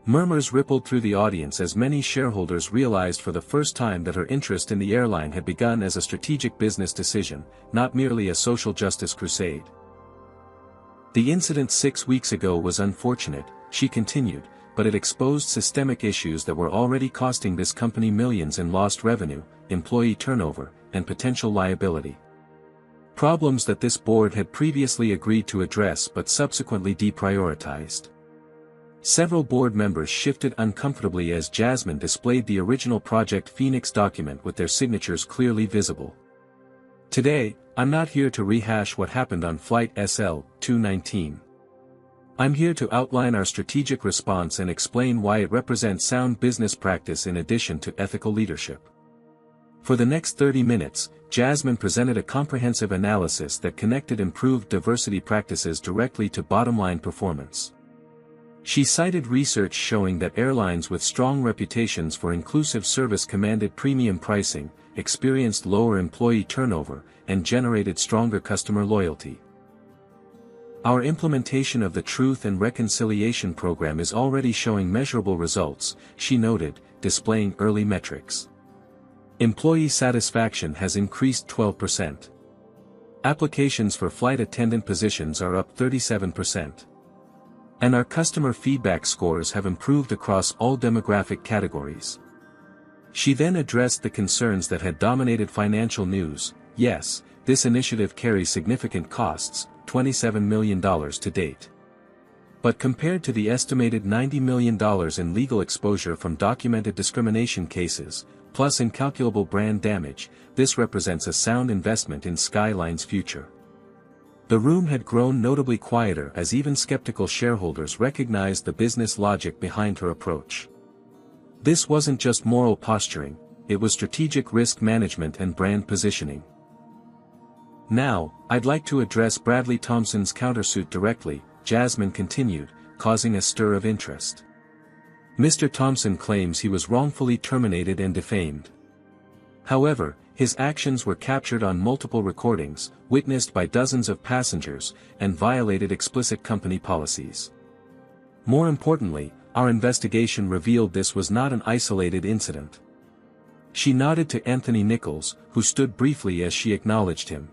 Murmurs rippled through the audience as many shareholders realized for the first time that her interest in the airline had begun as a strategic business decision, not merely a social justice crusade. The incident 6 weeks ago was unfortunate, she continued, but it exposed systemic issues that were already costing this company millions in lost revenue, employee turnover, and potential liability. Problems that this board had previously agreed to address but subsequently deprioritized. Several board members shifted uncomfortably as Jasmine displayed the original Project Phoenix document with their signatures clearly visible. Today, I'm not here to rehash what happened on Flight SL-219. I'm here to outline our strategic response and explain why it represents sound business practice in addition to ethical leadership. For the next 30 minutes, Jasmine presented a comprehensive analysis that connected improved diversity practices directly to bottom-line performance. She cited research showing that airlines with strong reputations for inclusive service commanded premium pricing, experienced lower employee turnover, and generated stronger customer loyalty. Our implementation of the Truth and Reconciliation program is already showing measurable results, she noted, displaying early metrics. Employee satisfaction has increased 12%. Applications for flight attendant positions are up 37%. And our customer feedback scores have improved across all demographic categories. She then addressed the concerns that had dominated financial news. Yes, this initiative carries significant costs, $27 million to date. But compared to the estimated $90 million in legal exposure from documented discrimination cases, plus incalculable brand damage, this represents a sound investment in Skyline's future. The room had grown notably quieter as even skeptical shareholders recognized the business logic behind her approach. This wasn't just moral posturing, it was strategic risk management and brand positioning. Now, I'd like to address Bradley Thompson's countersuit directly, Jasmine continued, causing a stir of interest. Mr. Thompson claims he was wrongfully terminated and defamed. However, his actions were captured on multiple recordings, witnessed by dozens of passengers, and violated explicit company policies. More importantly, our investigation revealed this was not an isolated incident. She nodded to Anthony Nichols, who stood briefly as she acknowledged him.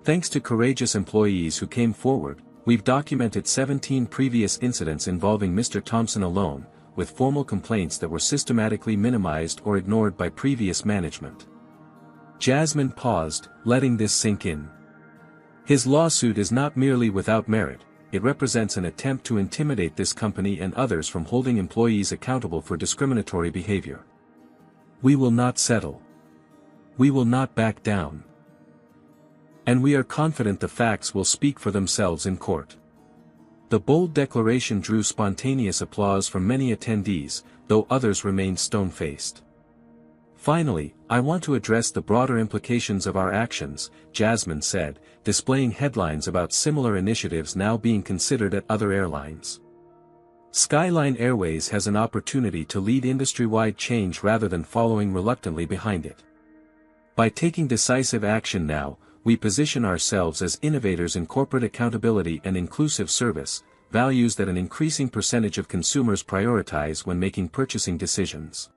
Thanks to courageous employees who came forward, we've documented 17 previous incidents involving Mr. Thompson alone, with formal complaints that were systematically minimized or ignored by previous management. Jasmine paused, letting this sink in. His lawsuit is not merely without merit, it represents an attempt to intimidate this company and others from holding employees accountable for discriminatory behavior. We will not settle. We will not back down. And we are confident the facts will speak for themselves in court. The bold declaration drew spontaneous applause from many attendees, though others remained stone-faced. Finally, I want to address the broader implications of our actions, Jasmine said, displaying headlines about similar initiatives now being considered at other airlines. Skyline Airways has an opportunity to lead industry-wide change rather than following reluctantly behind it. By taking decisive action now, we position ourselves as innovators in corporate accountability and inclusive service, values that an increasing percentage of consumers prioritize when making purchasing decisions.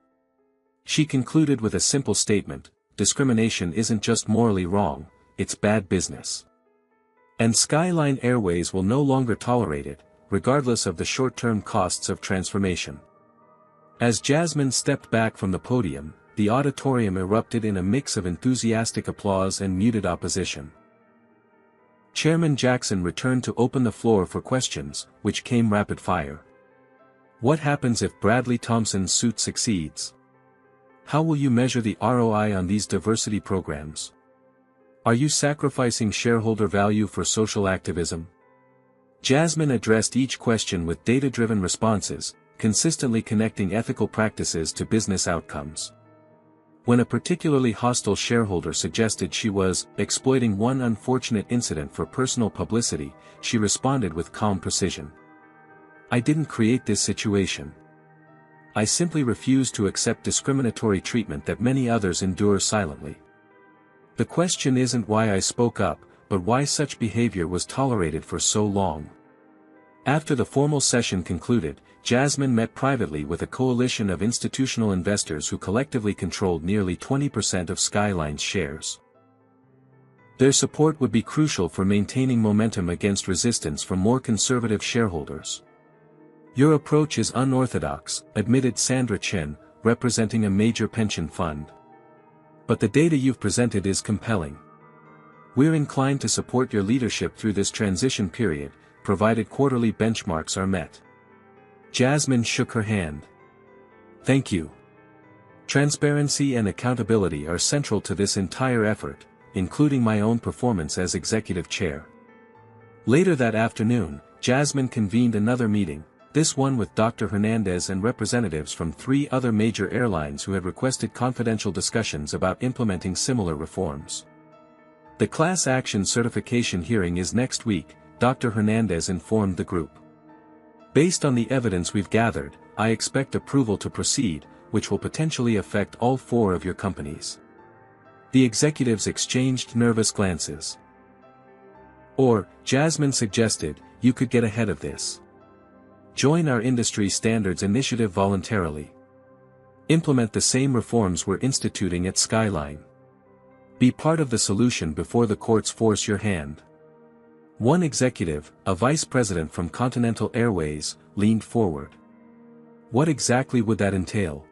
She concluded with a simple statement: discrimination isn't just morally wrong, it's bad business. And Skyline Airways will no longer tolerate it, regardless of the short-term costs of transformation. As Jasmine stepped back from the podium, the auditorium erupted in a mix of enthusiastic applause and muted opposition. Chairman Jackson returned to open the floor for questions, which came rapid-fire. What happens if Bradley Thompson's suit succeeds? How will you measure the ROI on these diversity programs? Are you sacrificing shareholder value for social activism? Jasmine addressed each question with data-driven responses, consistently connecting ethical practices to business outcomes. When a particularly hostile shareholder suggested she was exploiting one unfortunate incident for personal publicity, she responded with calm precision. I didn't create this situation. I simply refuse to accept discriminatory treatment that many others endure silently. The question isn't why I spoke up, but why such behavior was tolerated for so long. After the formal session concluded, Jasmine met privately with a coalition of institutional investors who collectively controlled nearly 20% of Skyline's shares. Their support would be crucial for maintaining momentum against resistance from more conservative shareholders. Your approach is unorthodox, admitted Sandra Chen, representing a major pension fund. But the data you've presented is compelling. We're inclined to support your leadership through this transition period, provided quarterly benchmarks are met. Jasmine shook her hand. Thank you. Transparency and accountability are central to this entire effort, including my own performance as executive chair. Later that afternoon, Jasmine convened another meeting, this one with Dr. Hernandez and representatives from 3 other major airlines who had requested confidential discussions about implementing similar reforms. The class action certification hearing is next week, Dr. Hernandez informed the group. Based on the evidence we've gathered, I expect approval to proceed, which will potentially affect all 4 of your companies. The executives exchanged nervous glances. Or, Jasmine suggested, you could get ahead of this. Join our industry standards initiative voluntarily. Implement the same reforms we're instituting at Skyline. Be part of the solution before the courts force your hand. One executive, a vice president from Continental Airways, leaned forward. What exactly would that entail?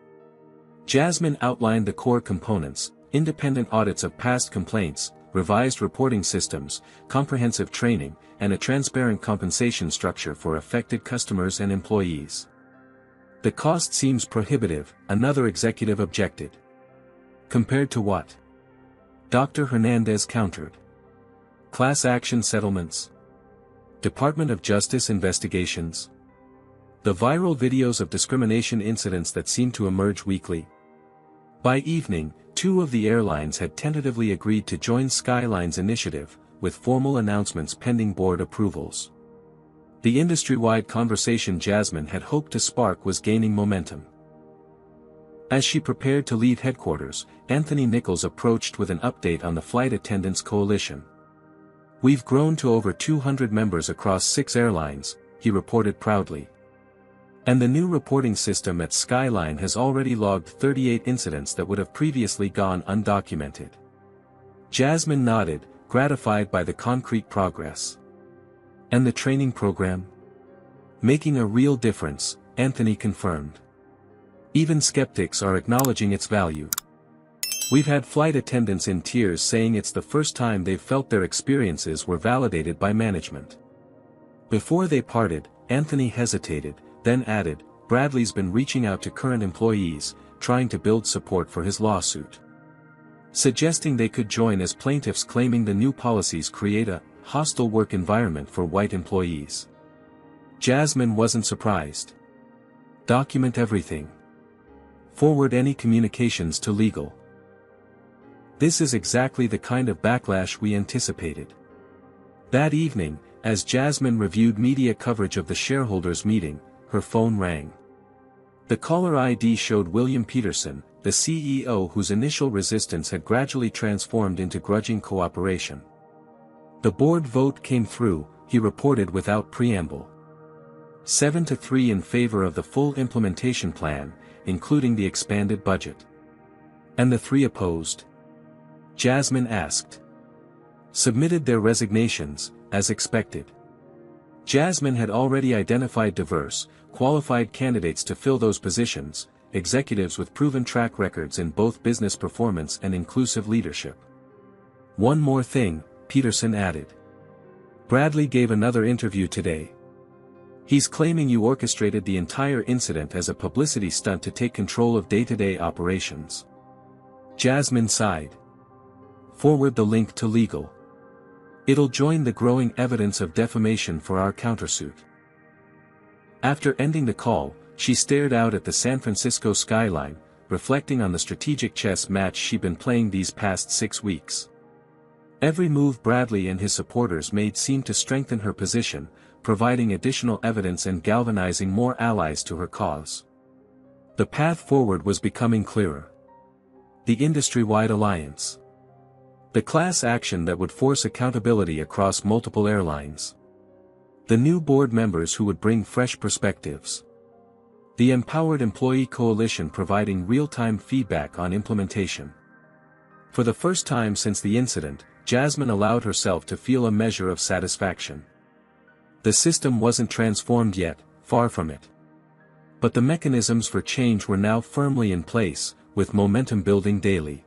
Jasmine outlined the core components: independent audits of past complaints, revised reporting systems, comprehensive training, and a transparent compensation structure for affected customers and employees. The cost seems prohibitive, another executive objected. Compared to what? Dr. Hernandez countered. Class action settlements? Department of Justice investigations? The viral videos of discrimination incidents that seem to emerge weekly? By evening, 2 of the airlines had tentatively agreed to join Skyline's initiative, with formal announcements pending board approvals. The industry-wide conversation Jasmine had hoped to spark was gaining momentum. As she prepared to leave headquarters, Anthony Nichols approached with an update on the Flight Attendants Coalition. "We've grown to over 200 members across 6 airlines," he reported proudly. "And the new reporting system at Skyline has already logged 38 incidents that would have previously gone undocumented." Jasmine nodded, gratified by the concrete progress. "And the training program?" "Making a real difference," Anthony confirmed. "Even skeptics are acknowledging its value. We've had flight attendants in tears saying it's the first time they've felt their experiences were validated by management." Before they parted, Anthony hesitated, then added, "Bradley's been reaching out to current employees, trying to build support for his lawsuit. Suggesting they could join as plaintiffs claiming the new policies create a hostile work environment for white employees." Jasmine wasn't surprised. "Document everything. Forward any communications to legal." This is exactly the kind of backlash we anticipated. That evening, as Jasmine reviewed media coverage of the shareholders' meeting, her phone rang. The caller ID showed William Peterson, the CEO whose initial resistance had gradually transformed into grudging cooperation. "The board vote came through," he reported without preamble. 7-3 in favor of the full implementation plan, including the expanded budget. "And the 3 opposed?" Jasmine asked. "Submitted their resignations, as expected." Jasmine had already identified diverse, qualified candidates to fill those positions, executives with proven track records in both business performance and inclusive leadership. "One more thing," Peterson added. "Bradley gave another interview today. He's claiming you orchestrated the entire incident as a publicity stunt to take control of day-to-day operations." Jasmine sighed. "Forward the link to legal. It'll join the growing evidence of defamation for our countersuit." After ending the call, she stared out at the San Francisco skyline, reflecting on the strategic chess match she'd been playing these past 6 weeks. Every move Bradley and his supporters made seemed to strengthen her position, providing additional evidence and galvanizing more allies to her cause. The path forward was becoming clearer. The industry-wide alliance. The class action that would force accountability across multiple airlines. The new board members who would bring fresh perspectives. The empowered employee coalition providing real-time feedback on implementation. For the first time since the incident, Jasmine allowed herself to feel a measure of satisfaction. The system wasn't transformed yet, far from it. But the mechanisms for change were now firmly in place, with momentum building daily.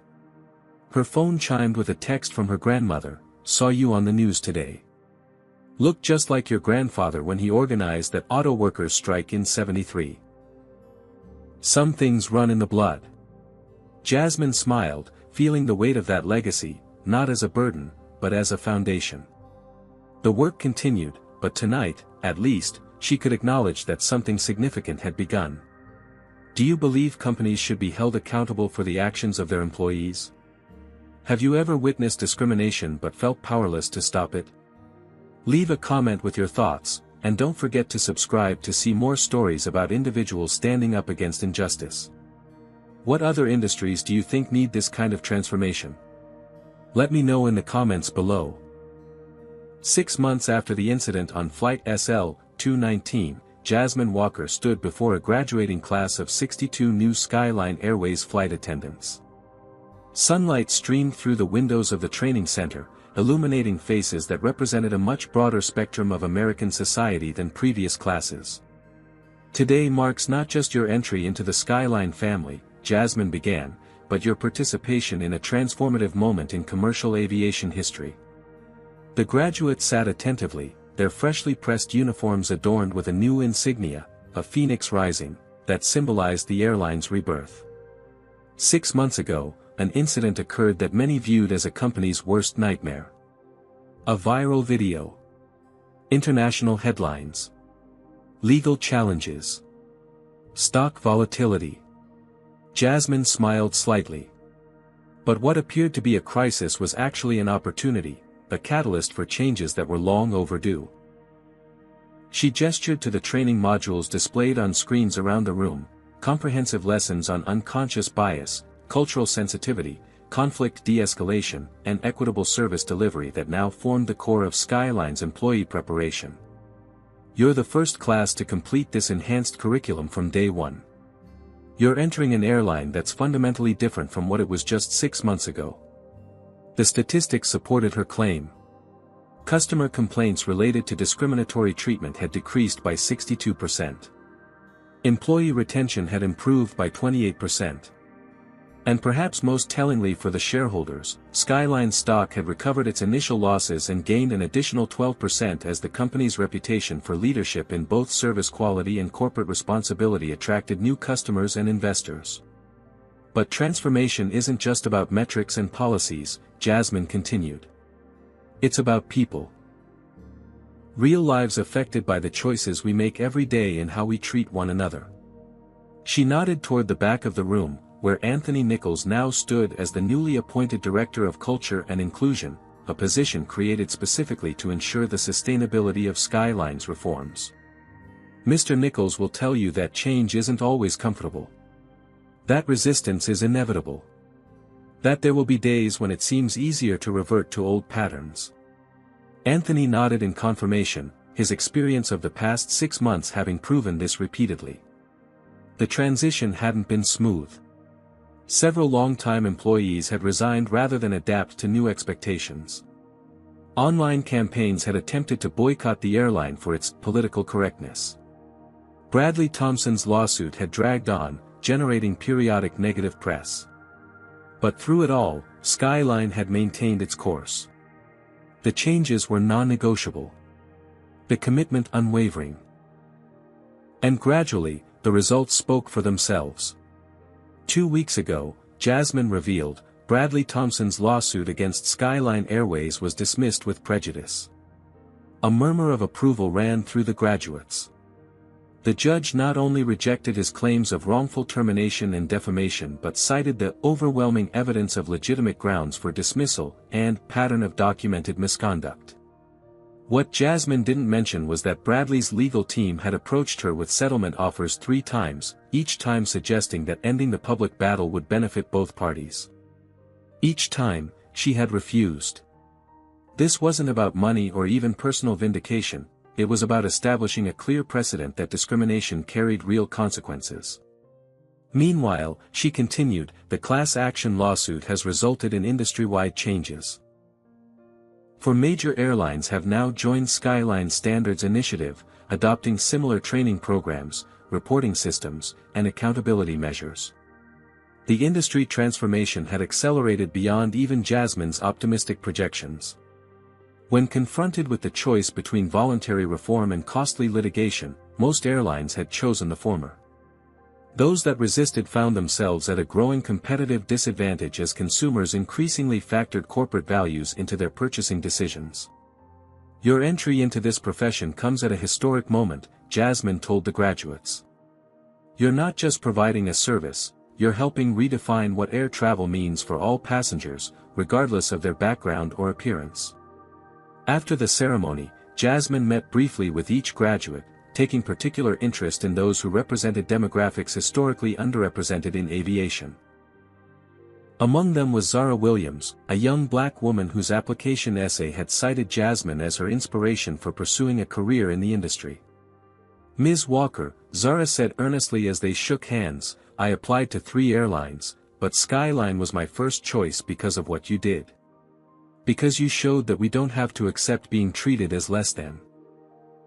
Her phone chimed with a text from her grandmother, "Saw you on the news today. Looked just like your grandfather when he organized that auto workers' strike in '73. Some things run in the blood." Jasmine smiled, feeling the weight of that legacy, not as a burden, but as a foundation. The work continued, but tonight, at least, she could acknowledge that something significant had begun. Do you believe companies should be held accountable for the actions of their employees? Have you ever witnessed discrimination but felt powerless to stop it? Leave a comment with your thoughts, and don't forget to subscribe to see more stories about individuals standing up against injustice. What other industries do you think need this kind of transformation? Let me know in the comments below. 6 months after the incident on Flight SL-219, Jasmine Walker stood before a graduating class of 62 new Skyline Airways flight attendants. Sunlight streamed through the windows of the training center, illuminating faces that represented a much broader spectrum of American society than previous classes. "Today marks not just your entry into the Skyline family," Jasmine began, "but your participation in a transformative moment in commercial aviation history." The graduates sat attentively, their freshly pressed uniforms adorned with a new insignia, a phoenix rising, that symbolized the airline's rebirth. 6 months ago, an incident occurred that many viewed as a company's worst nightmare. A viral video. International headlines. Legal challenges. Stock volatility. Jasmine smiled slightly. But what appeared to be a crisis was actually an opportunity, a catalyst for changes that were long overdue. She gestured to the training modules displayed on screens around the room, comprehensive lessons on unconscious bias, cultural sensitivity, conflict de-escalation, and equitable service delivery that now formed the core of Skyline's employee preparation. You're the first class to complete this enhanced curriculum from day one. You're entering an airline that's fundamentally different from what it was just 6 months ago. The statistics supported her claim. Customer complaints related to discriminatory treatment had decreased by 62%. Employee retention had improved by 28%. And perhaps most tellingly for the shareholders, Skyline stock had recovered its initial losses and gained an additional 12% as the company's reputation for leadership in both service quality and corporate responsibility attracted new customers and investors. But transformation isn't just about metrics and policies, Jasmine continued. It's about people. Real lives affected by the choices we make every day and how we treat one another. She nodded toward the back of the room, where Anthony Nichols now stood as the newly appointed Director of Culture and Inclusion, a position created specifically to ensure the sustainability of Skyline's reforms. Mr. Nichols will tell you that change isn't always comfortable. That resistance is inevitable. That there will be days when it seems easier to revert to old patterns. Anthony nodded in confirmation, his experience of the past 6 months having proven this repeatedly. The transition hadn't been smooth. Several long-time employees had resigned rather than adapt to new expectations. Online campaigns had attempted to boycott the airline for its political correctness. Bradley Thompson's lawsuit had dragged on, generating periodic negative press. But through it all, Skyline had maintained its course. The changes were non-negotiable. The commitment unwavering. And gradually, the results spoke for themselves. 2 weeks ago, Jasmine revealed, Bradley Thompson's lawsuit against Skyline Airways was dismissed with prejudice. A murmur of approval ran through the graduates. The judge not only rejected his claims of wrongful termination and defamation but cited the overwhelming evidence of legitimate grounds for dismissal and pattern of documented misconduct. What Jasmine didn't mention was that Bradley's legal team had approached her with settlement offers 3 times, each time suggesting that ending the public battle would benefit both parties. Each time, she had refused. This wasn't about money or even personal vindication, it was about establishing a clear precedent that discrimination carried real consequences. Meanwhile, she continued, the class action lawsuit has resulted in industry-wide changes. 4 major airlines have now joined Skyline's Standards Initiative, adopting similar training programs, reporting systems, and accountability measures. The industry transformation had accelerated beyond even Jasmine's optimistic projections. When confronted with the choice between voluntary reform and costly litigation, most airlines had chosen the former. Those that resisted found themselves at a growing competitive disadvantage as consumers increasingly factored corporate values into their purchasing decisions. Your entry into this profession comes at a historic moment, Jasmine told the graduates. You're not just providing a service, you're helping redefine what air travel means for all passengers, regardless of their background or appearance. After the ceremony, Jasmine met briefly with each graduate, taking particular interest in those who represented demographics historically underrepresented in aviation. Among them was Zara Williams, a young black woman whose application essay had cited Jasmine as her inspiration for pursuing a career in the industry. Ms. Walker, Zara said earnestly as they shook hands, I applied to 3 airlines, but Skyline was my first choice because of what you did. Because you showed that we don't have to accept being treated as less than.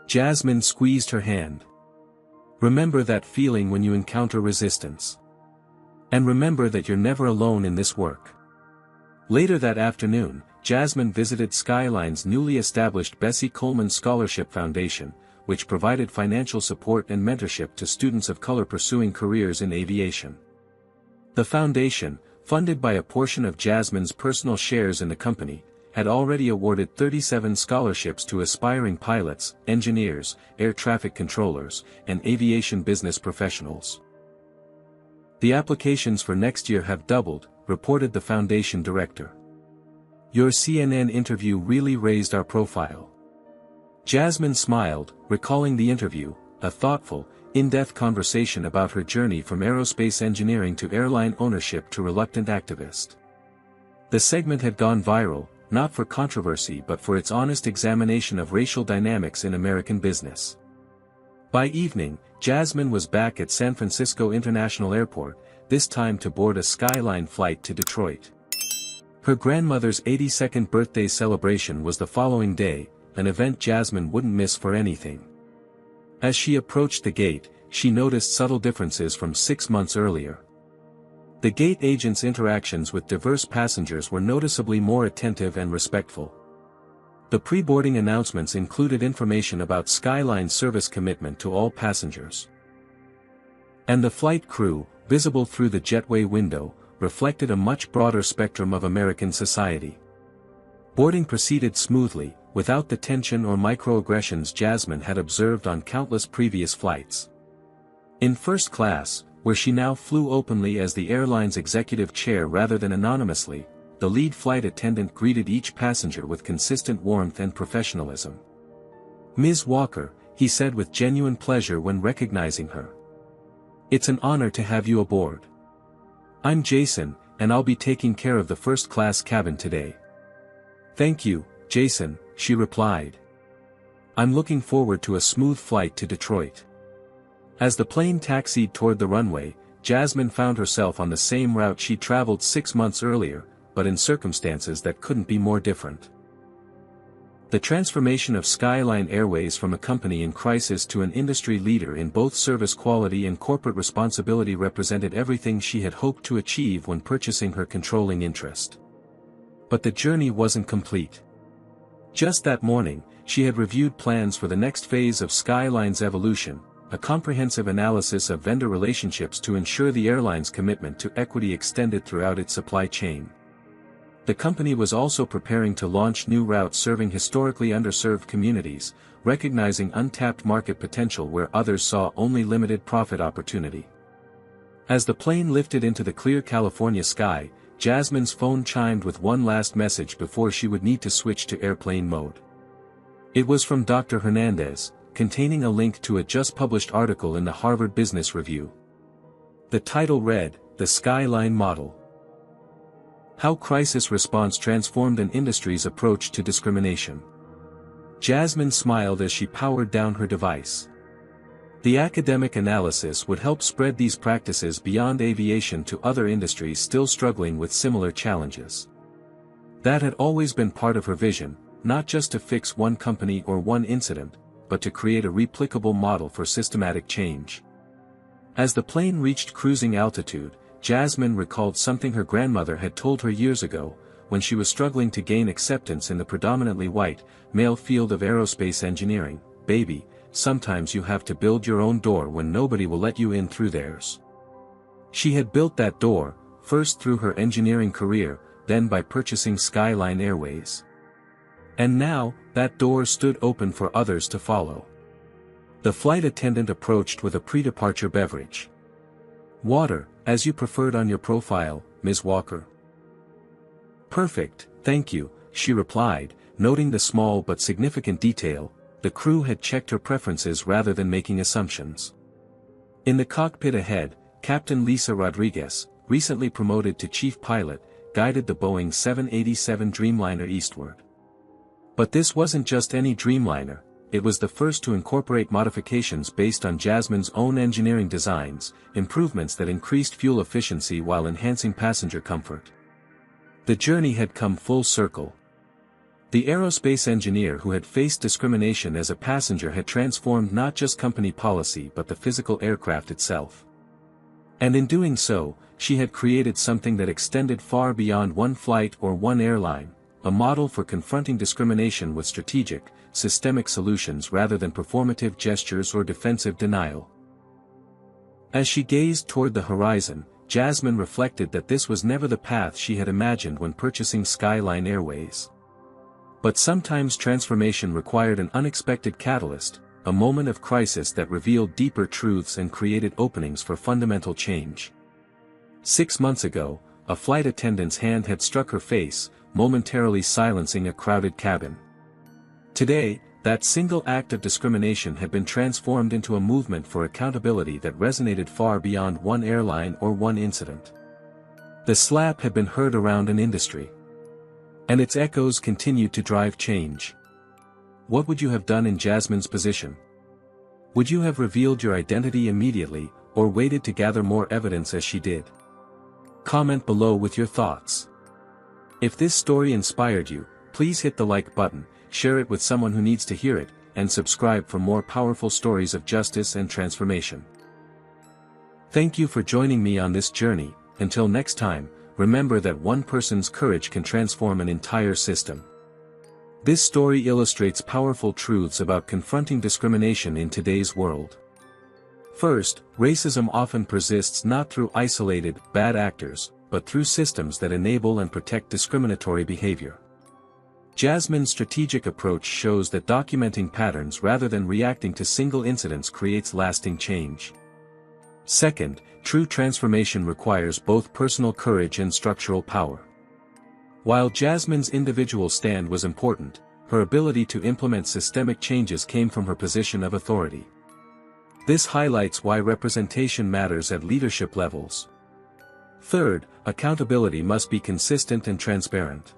Jasmine squeezed her hand. Remember that feeling when you encounter resistance. And remember that you're never alone in this work. Later that afternoon, Jasmine visited Skyline's newly established Bessie Coleman Scholarship Foundation, which provided financial support and mentorship to students of color pursuing careers in aviation. The foundation, funded by a portion of Jasmine's personal shares in the company, had already awarded 37 scholarships to aspiring pilots, engineers, air traffic controllers, and aviation business professionals. The applications for next year have doubled, reported the foundation director. Your CNN interview really raised our profile. Jasmine smiled, recalling the interview, a thoughtful, in-depth conversation about her journey from aerospace engineering to airline ownership to reluctant activist. The segment had gone viral, not for controversy but for its honest examination of racial dynamics in American business. By evening, Jasmine was back at San Francisco International Airport, this time to board a Skyline flight to Detroit. Her grandmother's 82nd birthday celebration was the following day, an event Jasmine wouldn't miss for anything. As she approached the gate, she noticed subtle differences from 6 months earlier. The gate agent's interactions with diverse passengers were noticeably more attentive and respectful. The pre-boarding announcements included information about Skyline's service commitment to all passengers. And the flight crew, visible through the jetway window, reflected a much broader spectrum of American society. Boarding proceeded smoothly, without the tension or microaggressions Jasmine had observed on countless previous flights. In first class, where she now flew openly as the airline's executive chair rather than anonymously, the lead flight attendant greeted each passenger with consistent warmth and professionalism. "Ms. Walker," he said with genuine pleasure when recognizing her. "It's an honor to have you aboard. I'm Jason, and I'll be taking care of the first-class cabin today." "Thank you, Jason," she replied. "I'm looking forward to a smooth flight to Detroit." As the plane taxied toward the runway, Jasmine found herself on the same route she traveled 6 months earlier, but in circumstances that couldn't be more different. The transformation of Skyline Airways from a company in crisis to an industry leader in both service quality and corporate responsibility represented everything she had hoped to achieve when purchasing her controlling interest. But the journey wasn't complete. Just that morning, she had reviewed plans for the next phase of Skyline's evolution, a comprehensive analysis of vendor relationships to ensure the airline's commitment to equity extended throughout its supply chain. The company was also preparing to launch new routes serving historically underserved communities, recognizing untapped market potential where others saw only limited profit opportunity. As the plane lifted into the clear California sky, Jasmine's phone chimed with one last message before she would need to switch to airplane mode. It was from Dr. Hernandez, containing a link to a just-published article in the Harvard Business Review. The title read, "The Skyline Model: How Crisis Response Transformed an Industry's Approach to Discrimination." Jasmine smiled as she powered down her device. The academic analysis would help spread these practices beyond aviation to other industries still struggling with similar challenges. That had always been part of her vision, not just to fix one company or one incident, but to create a replicable model for systematic change. As the plane reached cruising altitude, Jasmine recalled something her grandmother had told her years ago, when she was struggling to gain acceptance in the predominantly white, male field of aerospace engineering. "Baby, sometimes you have to build your own door when nobody will let you in through theirs." She had built that door, first through her engineering career, then by purchasing Skyline Airways. And now, that door stood open for others to follow. The flight attendant approached with a pre-departure beverage. "Water, as you preferred on your profile, Ms. Walker." "Perfect, thank you," she replied, noting the small but significant detail. The crew had checked her preferences rather than making assumptions. In the cockpit ahead, Captain Lisa Rodriguez, recently promoted to chief pilot, guided the Boeing 787 Dreamliner eastward. But this wasn't just any Dreamliner, it was the first to incorporate modifications based on Jasmine's own engineering designs, improvements that increased fuel efficiency while enhancing passenger comfort. The journey had come full circle. The aerospace engineer who had faced discrimination as a passenger had transformed not just company policy but the physical aircraft itself. And in doing so, she had created something that extended far beyond one flight or one airline, a model for confronting discrimination with strategic, systemic solutions rather than performative gestures or defensive denial. As she gazed toward the horizon, Jasmine reflected that this was never the path she had imagined when purchasing Skyline Airways. But sometimes transformation required an unexpected catalyst, a moment of crisis that revealed deeper truths and created openings for fundamental change. 6 months ago, a flight attendant's hand had struck her face, momentarily silencing a crowded cabin. Today, That single act of discrimination had been transformed into a movement for accountability that resonated far beyond one airline or one incident. The slap had been heard around an industry. And its echoes continued to drive change. What would you have done in Jasmine's position? Would you have revealed your identity immediately, or waited to gather more evidence as she did? Comment below with your thoughts. If this story inspired you, please hit the like button, share it with someone who needs to hear it, and subscribe for more powerful stories of justice and transformation. Thank you for joining me on this journey. Until next time, remember that one person's courage can transform an entire system. This story illustrates powerful truths about confronting discrimination in today's world. First, racism often persists not through isolated, bad actors, but through systems that enable and protect discriminatory behavior. Jasmine's strategic approach shows that documenting patterns rather than reacting to single incidents creates lasting change. Second, true transformation requires both personal courage and structural power. While Jasmine's individual stand was important, her ability to implement systemic changes came from her position of authority. This highlights why representation matters at leadership levels. Third, accountability must be consistent and transparent.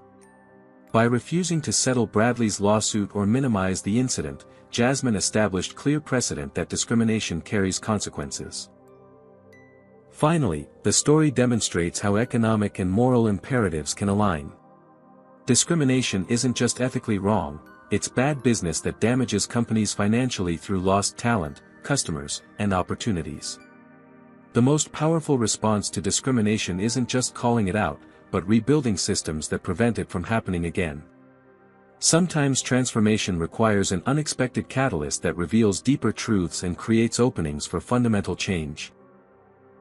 By refusing to settle Bradley's lawsuit or minimize the incident, Jasmine established clear precedent that discrimination carries consequences. Finally, the story demonstrates how economic and moral imperatives can align. Discrimination isn't just ethically wrong, it's bad business that damages companies financially through lost talent, customers, and opportunities. The most powerful response to discrimination isn't just calling it out, but rebuilding systems that prevent it from happening again. Sometimes transformation requires an unexpected catalyst that reveals deeper truths and creates openings for fundamental change.